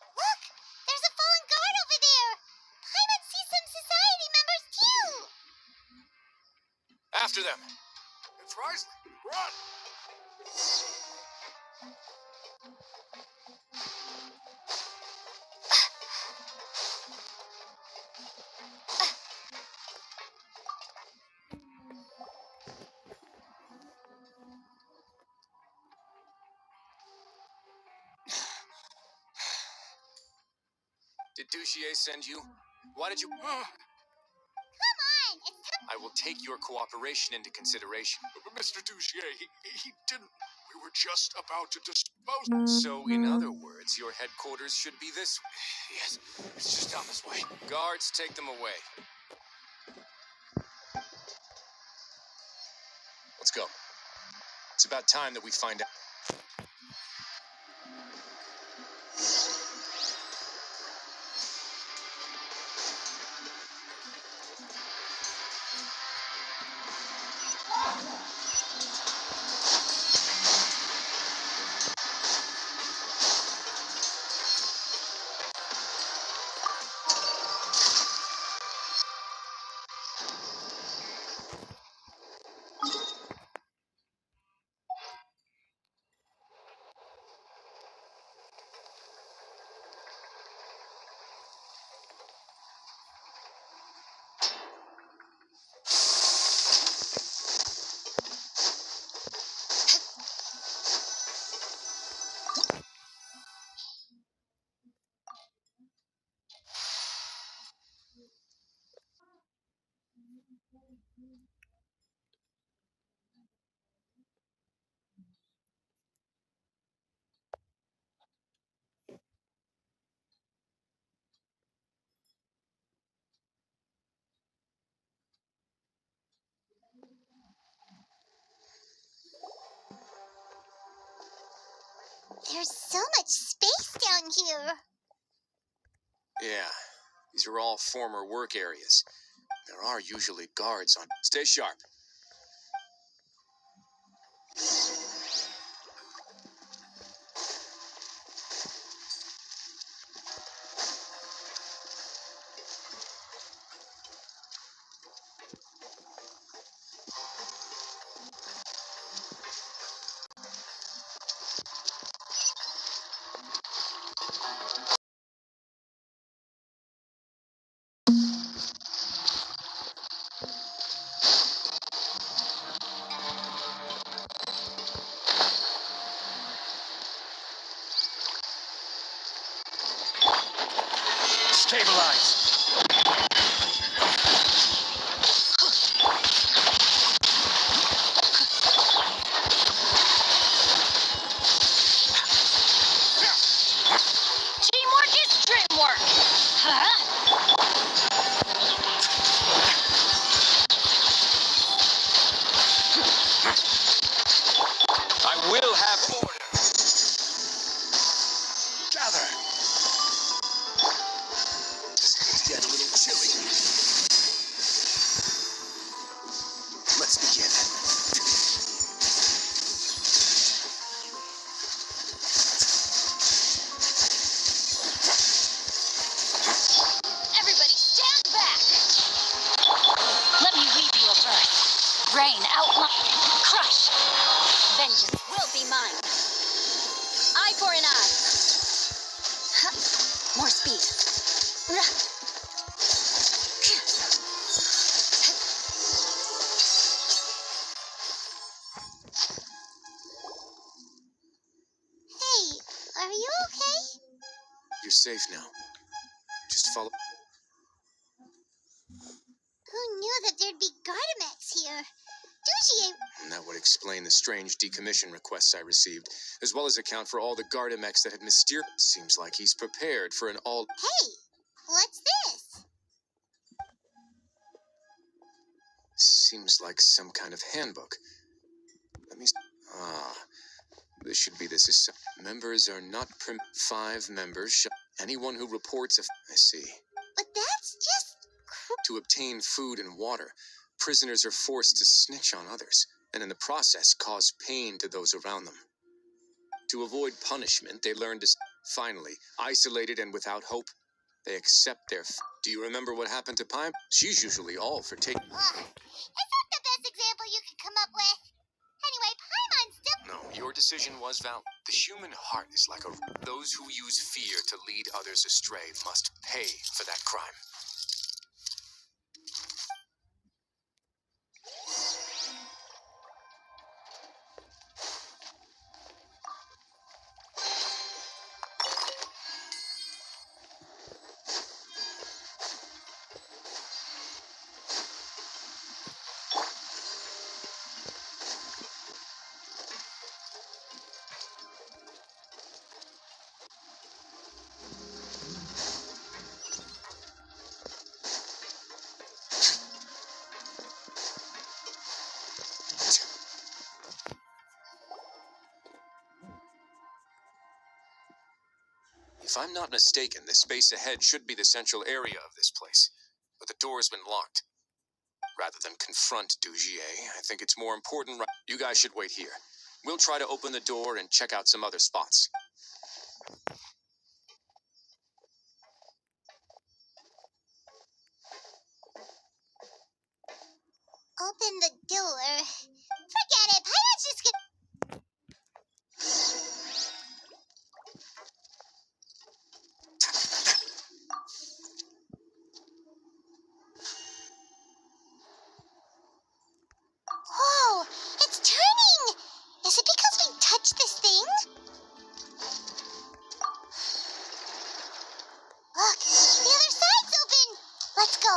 S1: Look! There's a fallen guard over there! Paimon sees some society members too!
S4: After them.
S9: It's Risley! Run!
S4: Did Duchier send you? Why did you...
S1: Come on! It's time...
S4: I will take your cooperation into consideration.
S9: But Mr. Duchier, he didn't. We were
S3: just about to dispose.
S4: So, in other words, your headquarters should be this way.
S6: Yes, it's just down this way.
S4: Guards, take them away. Let's go. It's about time that we find out.
S1: There's so much space down here.
S4: Yeah, these are all former work areas. There are usually guards on. Stay sharp.
S6: Stabilize.
S7: Teamwork is dreamwork. Huh?
S4: I will have order.
S6: Gather. It's getting a little chilly. Let's begin.
S7: Everybody stand back. Let me read you a verse. Rain outline. Crush. Vengeance will be mine. Eye for an eye. Huh. More speed.
S1: Hey, are you okay?
S4: You're safe now. Just follow.
S1: Who knew that there'd be Gardamex here? Dujier,
S4: And that would explain the strange decommission requests I received, as well as account for all the Gardamex that had mysteriously. Seems like he's prepared for an all.
S1: hey, what's this?
S4: Seems like some kind of handbook. Let me. This should be this. Is members are not 5 members. Anyone who reports a. I see.
S1: But that's just...
S4: To obtain food and water, prisoners are forced to snitch on others, and in the process cause pain to those around them. To avoid punishment, they learn to. Finally, isolated and without hope, they accept their. Do you remember what happened to Pime? She's usually all for taking.
S1: Is that the best example you could come up with? Anyway, Paimon's still...
S4: No, your decision was valid. The human heart is like a. Those who use fear to lead others astray must pay for that crime. If I'm not mistaken, the space ahead should be the central area of this place, but the door's been locked. Rather than confront Dugier, I think it's more important. You guys should wait here. We'll try to open the door and check out some other spots.
S1: Open the door. Forget it. Pirates just get. Whoa! It's turning! Is it because we touched this thing? Look, the other side's open! Let's go.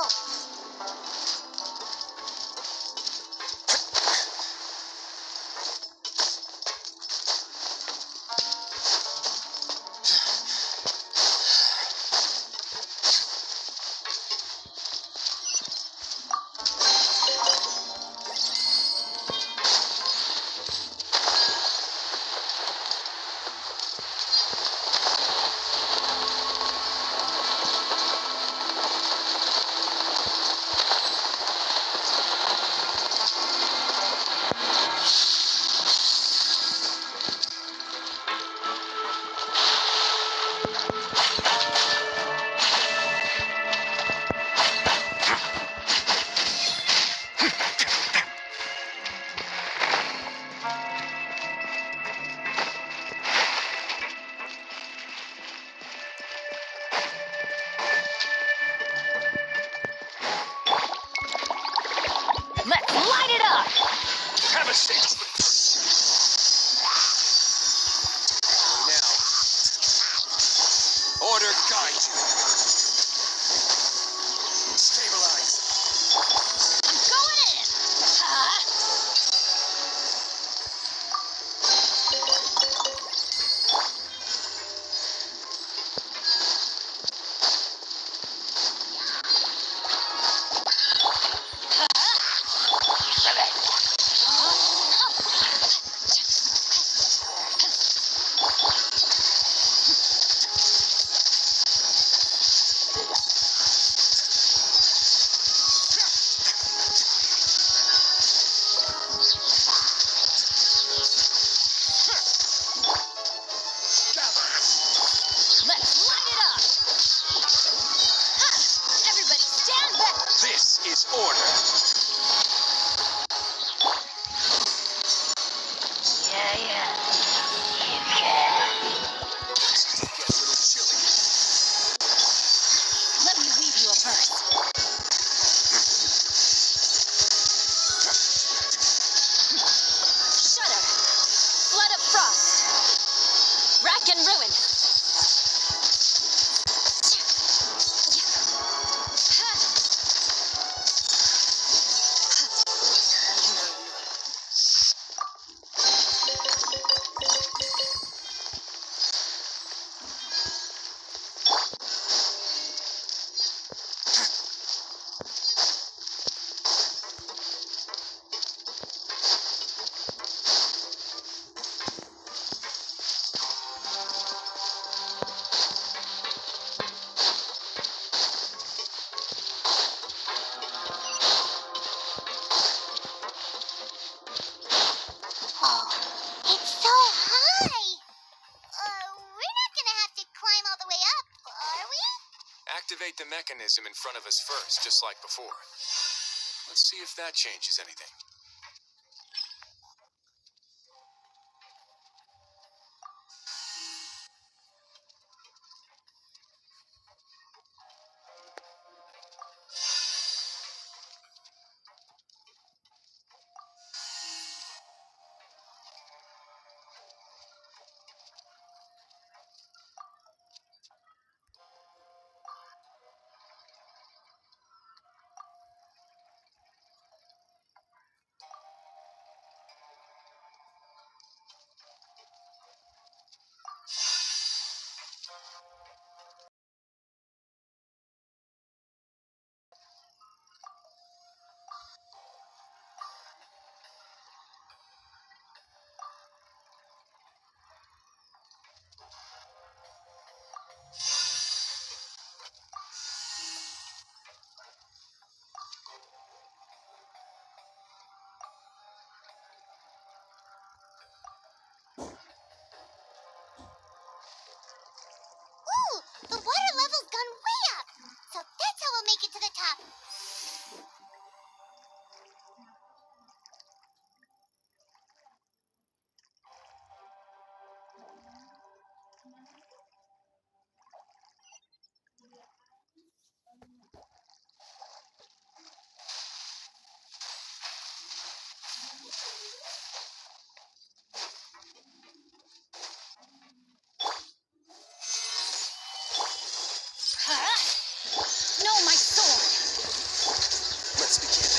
S7: Let's light it up!
S4: Have a seat. Now, order guide you. Stabilize.
S7: I'm going in! Let's light it up! Everybody stand back!
S4: This is order.
S7: Yeah. You can.
S4: Get a little chilly.
S7: Let me weave you a verse. Shudder. Flood of frost. Rack and ruin.
S1: Oh, it's so high! We're not gonna have to climb all the way up, are we?
S4: Activate the mechanism in front of us first, just like before. Let's see if that changes anything.
S7: Huh? No, my sword!
S6: Let's begin.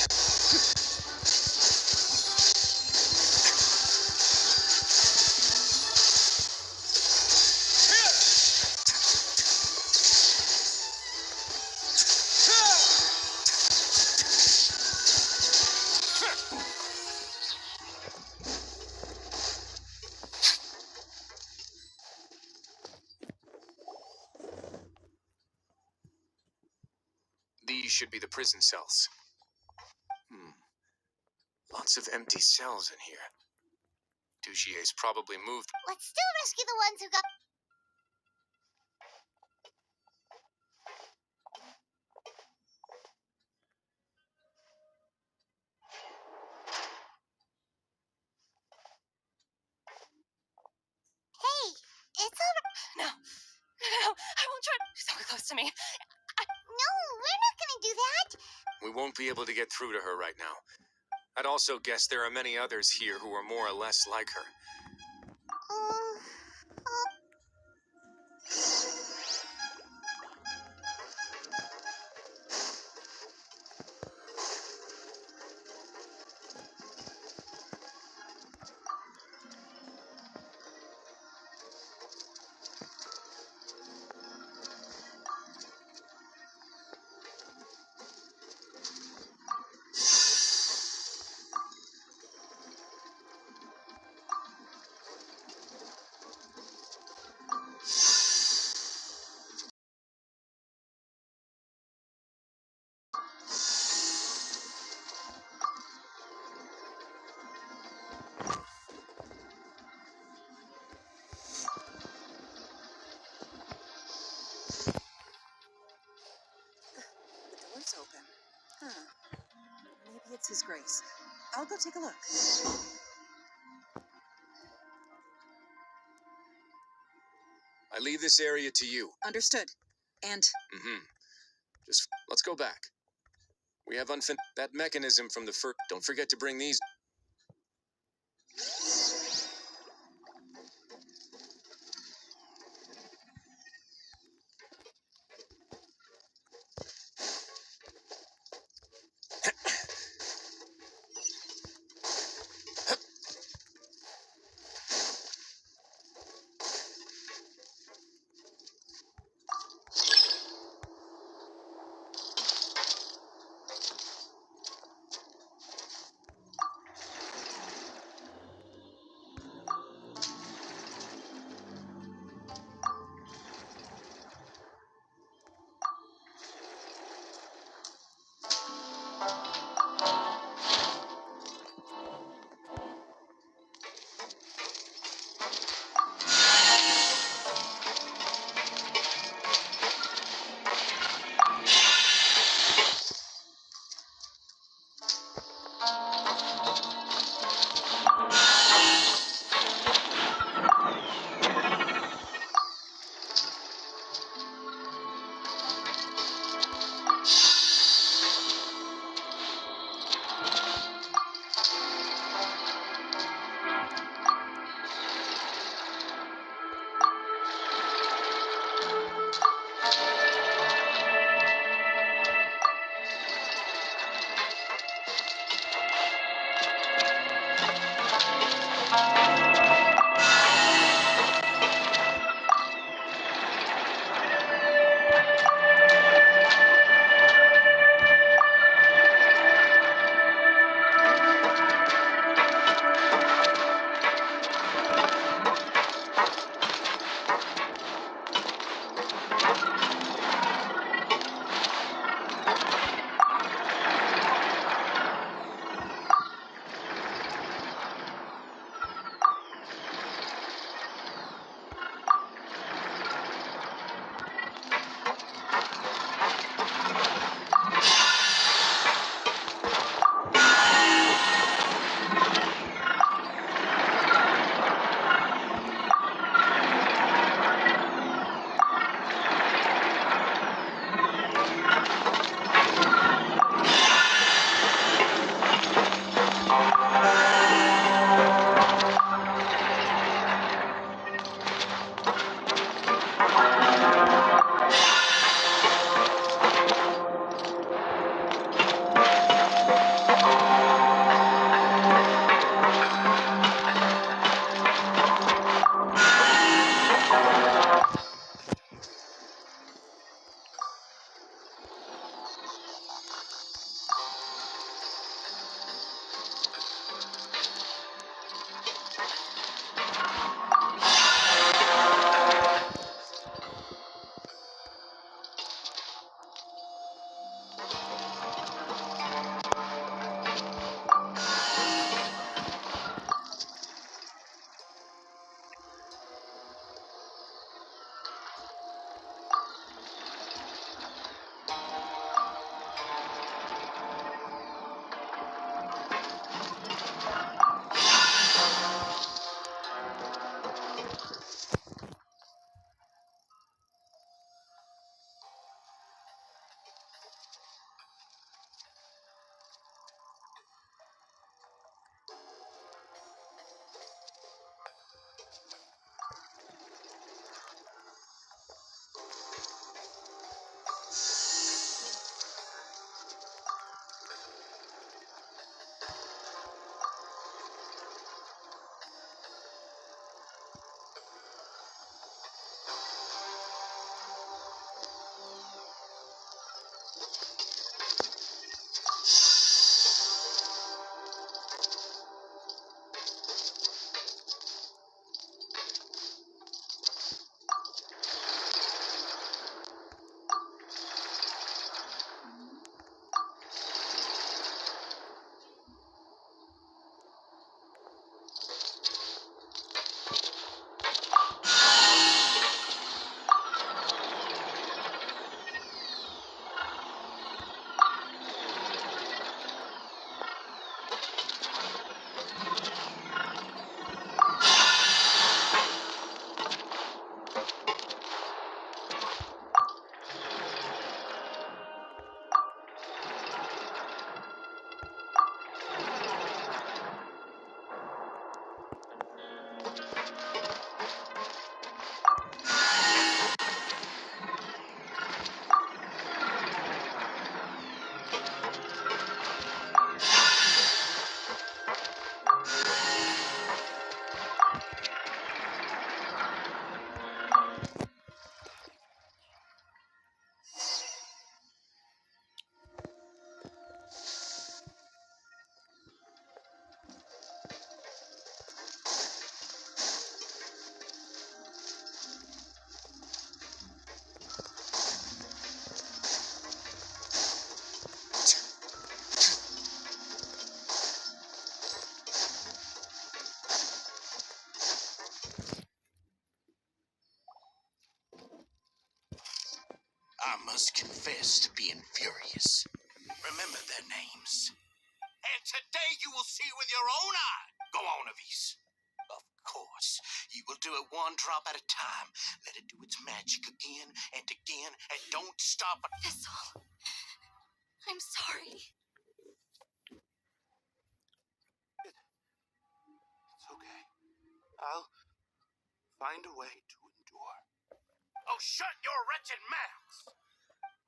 S4: These should be the prison cells. Lots of empty cells in here. Duchier's probably moved.
S1: Let's still rescue the ones who got... Hey, it's alright.
S5: No, I won't try. So close to me.
S1: No, we're not gonna do that.
S4: We won't be able to get through to her right now. I'd also guess there are many others here who are more or less like her.
S1: Oh.
S10: The door's open. Huh. Maybe it's His Grace. I'll go take a look.
S4: I leave this area to you.
S10: Understood. And
S4: Just let's go back. We have that mechanism from the first. Don't forget to bring these.
S6: I must confess to being furious. Remember their names. And today you will see with your own eye. Go on, Avis. Of course. You will do it one drop at a time. Let it do its magic again and again, and don't stop it.
S5: Thistle, I'm sorry.
S6: It's okay. I'll find a way to endure. Oh, shut your wretched mouths!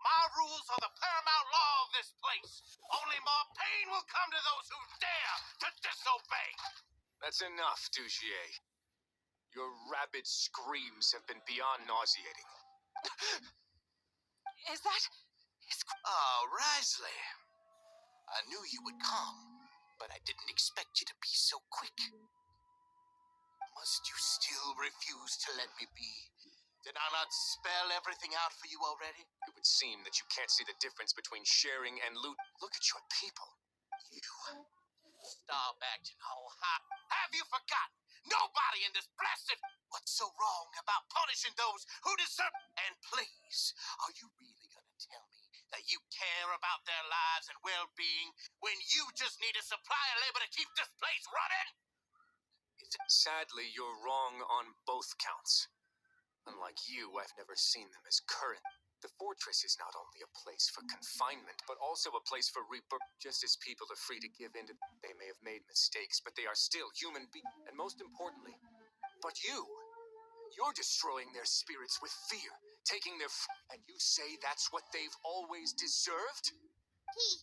S6: My rules are the paramount law of this place. Only more pain will come to those who dare to disobey.
S4: That's enough, Douchier. Your rabid screams have been beyond nauseating.
S10: Is that...
S6: Oh, Risley. I knew you would come, but I didn't expect you to be so quick. Must you still refuse to let me be? Did I not spell everything out for you already?
S4: It would seem that you can't see the difference between sharing and loot. Look at your people.
S6: You stop acting all hot. Have you forgotten? Nobody in this blasted... What's so wrong about punishing those who deserve... And please, are you really going to tell me that you care about their lives and well-being when you just need a supply of labor to keep this place running?
S4: Sadly, you're wrong on both counts. Unlike you, I've never seen them as current. The fortress is not only a place for confinement, but also a place for rebirth. Just as people are free to give in to... They may have made mistakes, but they are still human beings. And most importantly, but you're destroying their spirits with fear, taking their... And you say that's what they've always deserved?
S1: He's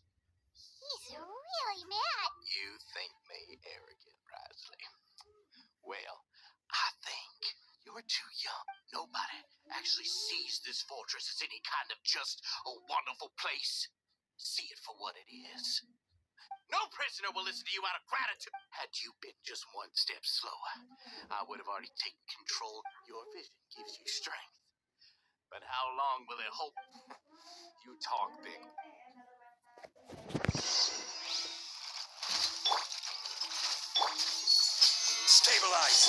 S1: really mad.
S6: You think me arrogant, Risley? Well, I think you're too young. Nobody actually sees this fortress as any kind of just a wonderful place. See it for what it is. No prisoner will listen to you out of gratitude. Had you been just one step slower, I would have already taken control. Your vision gives you strength. But how long will it hold?
S4: You talk big.
S6: Stabilize.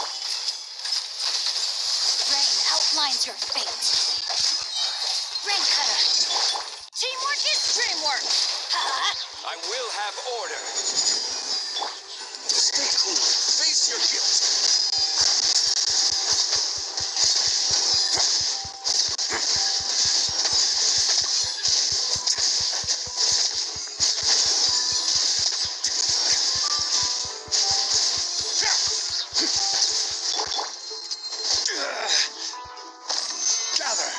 S7: Rain outlines your fate. Rain cutter. Teamwork is dreamwork.
S4: I will have order.
S6: Stay cool. Face your guilt. Gather.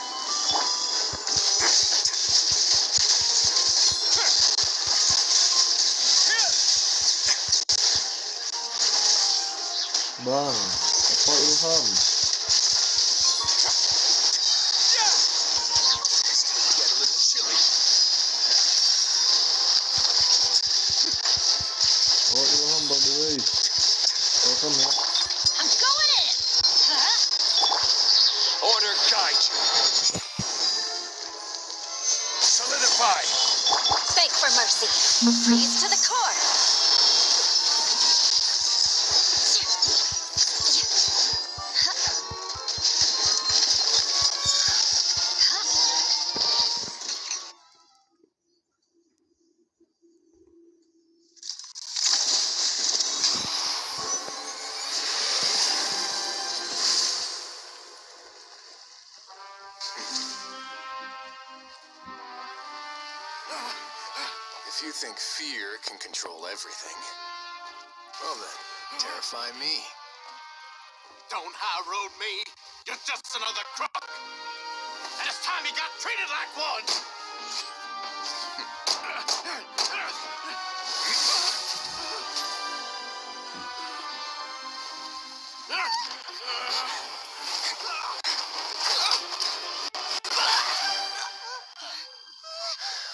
S2: Bang, apa Ilham?
S6: Get a little chilly.
S2: Oh Ilham, by the way, welcome ya.
S7: I'm going in.
S6: Order guide you. Solidify.
S7: Beg for mercy. Freeze to the core.
S4: If you think fear can control everything, well then, terrify me.
S6: Don't high road me. You're just another crook. And it's time you got treated like one.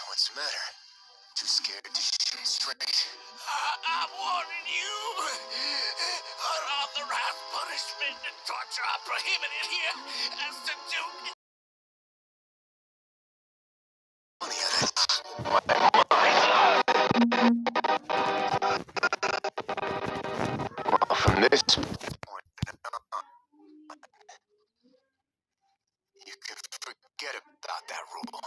S4: What's the matter? Too scared to shoot straight?
S6: I'm warning you. Unauthorized punishment and torture are prohibited here. As to do...
S4: Funny how that... From this point on, you can
S6: Forget about that rule.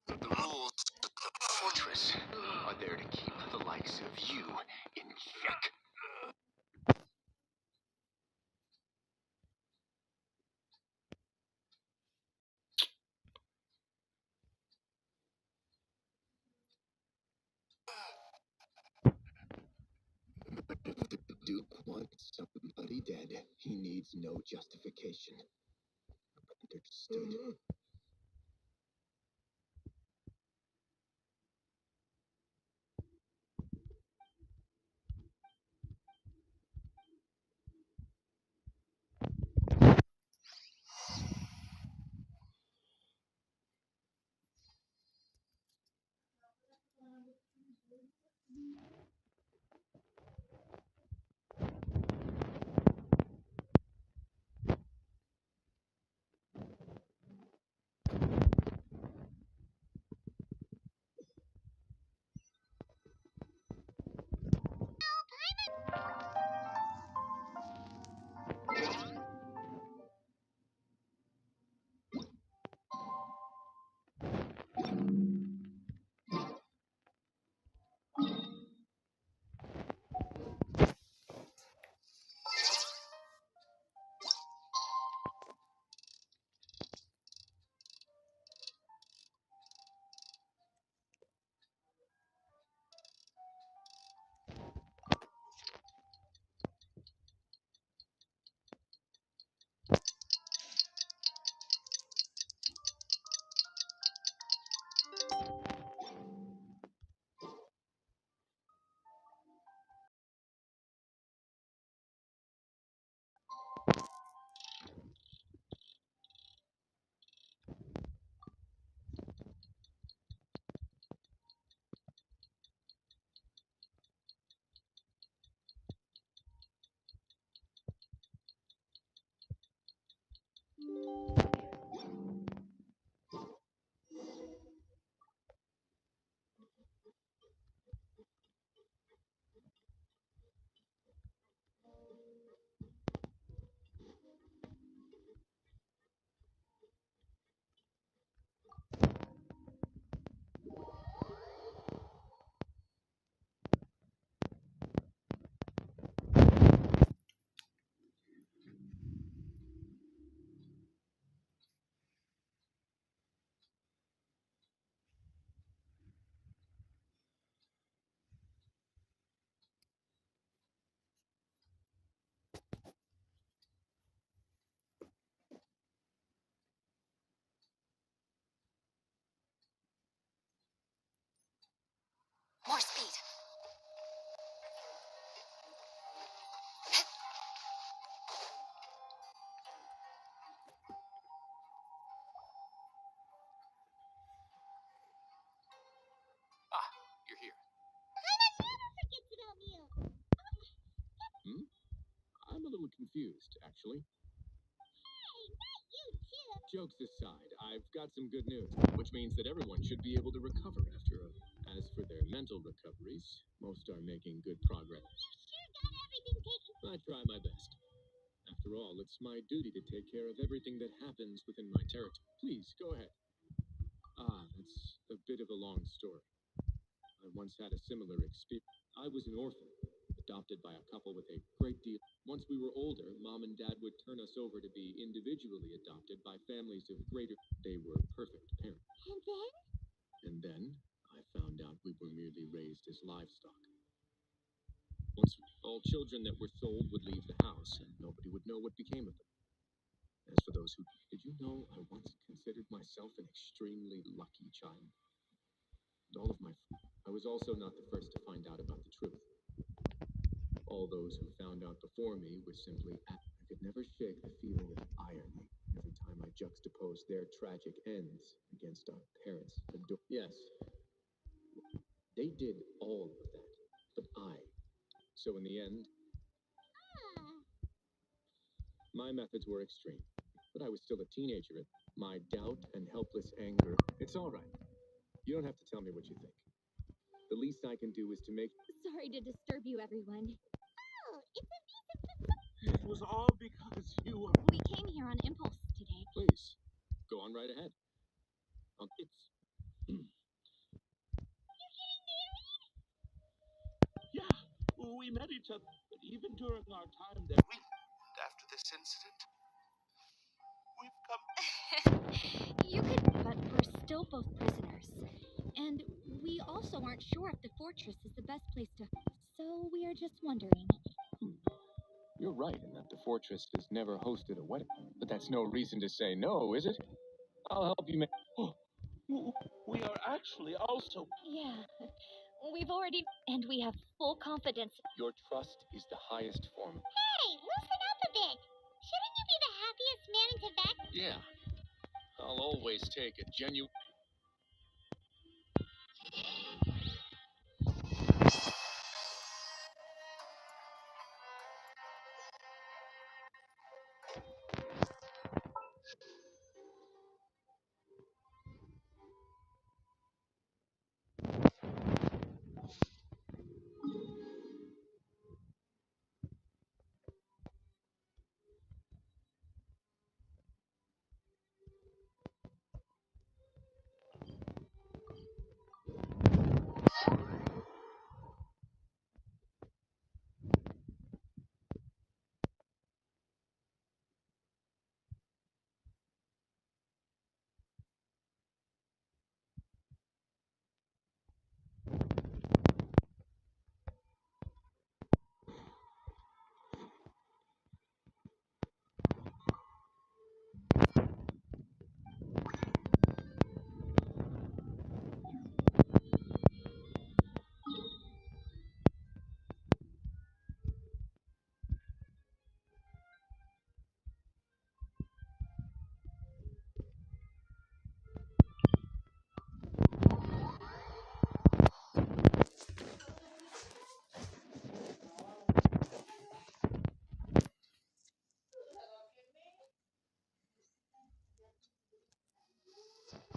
S6: The rules of the fortress are there to keep the likes of you in check. The Duke wants somebody dead. He needs no justification. Understood.
S5: More speed.
S4: Ah, you're here.
S1: Forgets about you.
S6: I'm a little confused, actually.
S1: Hey, not you too.
S6: Jokes aside, I've got some good news, which means that everyone should be able to recover after a. As for their mental recoveries, most are making good progress.
S1: You sure got everything taken.
S6: I try my best. After all, it's my duty to take care of everything that happens within my territory. Please, go ahead. That's a bit of a long story. I once had a similar experience. I was an orphan, adopted by a couple with a great deal. Once we were older, Mom and Dad would turn us over to be individually adopted by families of greater. They were perfect parents.
S1: And then?
S6: And then I found out we were merely raised as livestock. Once all children that were sold would leave the house, and nobody would know what became of them. As for those who did you know I once considered myself an extremely lucky child? And all of my I was also not the first to find out about the truth. All those who found out before me were simply I could never shake the feeling of irony every time I juxtaposed their tragic ends against our parents' yes, they did all of that, but I. So in the end, my methods were extreme, but I was still a teenager. My doubt and helpless anger. It's all right. You don't have to tell me what you think. The least I can do is to make.
S1: Sorry to disturb you, everyone. Oh, it's a
S6: It was all because you were.
S1: We came here on impulse today.
S6: Please, go on right ahead.
S3: It's yeah, we met each other, but even during our time there,
S6: After this incident, we've come.
S7: You could, but we're still both prisoners. And we also aren't sure if the fortress is the best place to. So we are just wondering.
S4: You're right in that the fortress has never hosted a wedding. But that's no reason to say no, is it? I'll help you make.
S3: we are actually also.
S7: Yeah, we've already. And we have full confidence.
S4: Your trust is the highest form.
S1: Hey, loosen up a bit. Shouldn't you be the happiest man in Quebec?
S4: Yeah. I'll always take a genuine.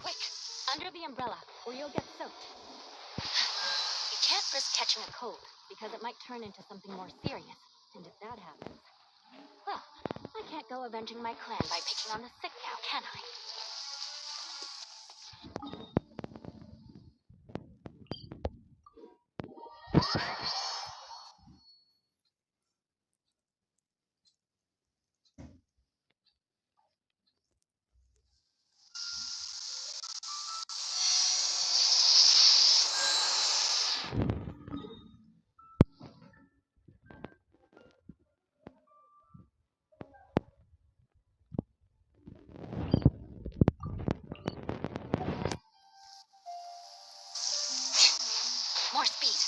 S7: Quick, under the umbrella, or you'll get soaked. You can't risk catching a cold, because it might turn into something more serious. And if that happens, well, I can't go avenging my clan by picking on the sick now, can I? More speed.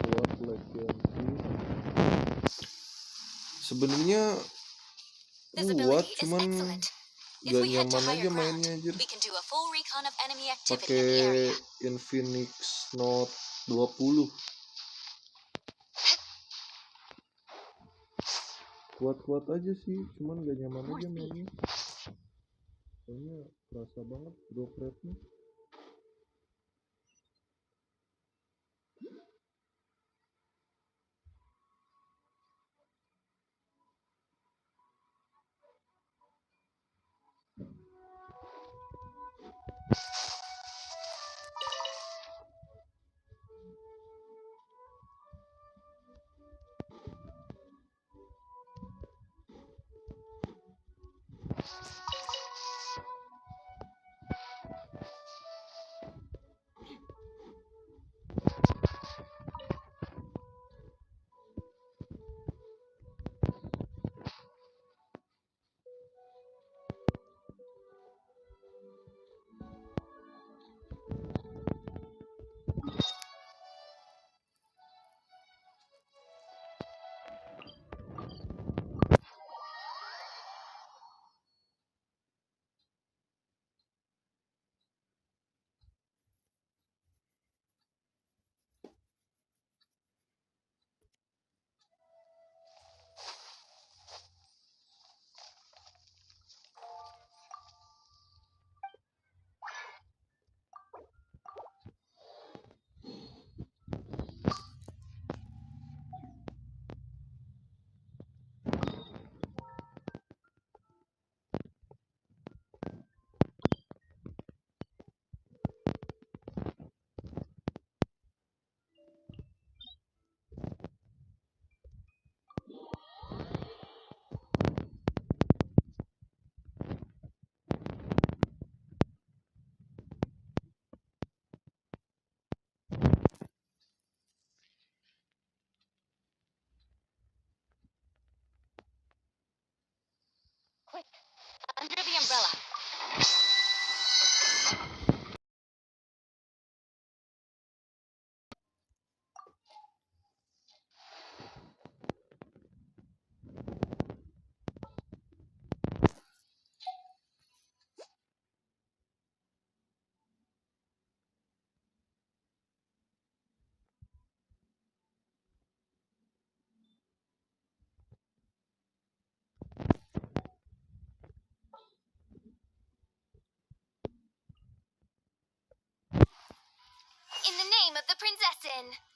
S2: Kuat lagi. Sebenarnya kuat, cuman gak nyaman aja mainnya anjir. Pakai Infinix Note 20. Kuat-kuat aja sih, cuman gak nyaman aja mainnya. Soalnya kerasa banget drop rate-nya.
S5: In the name of the Princessin.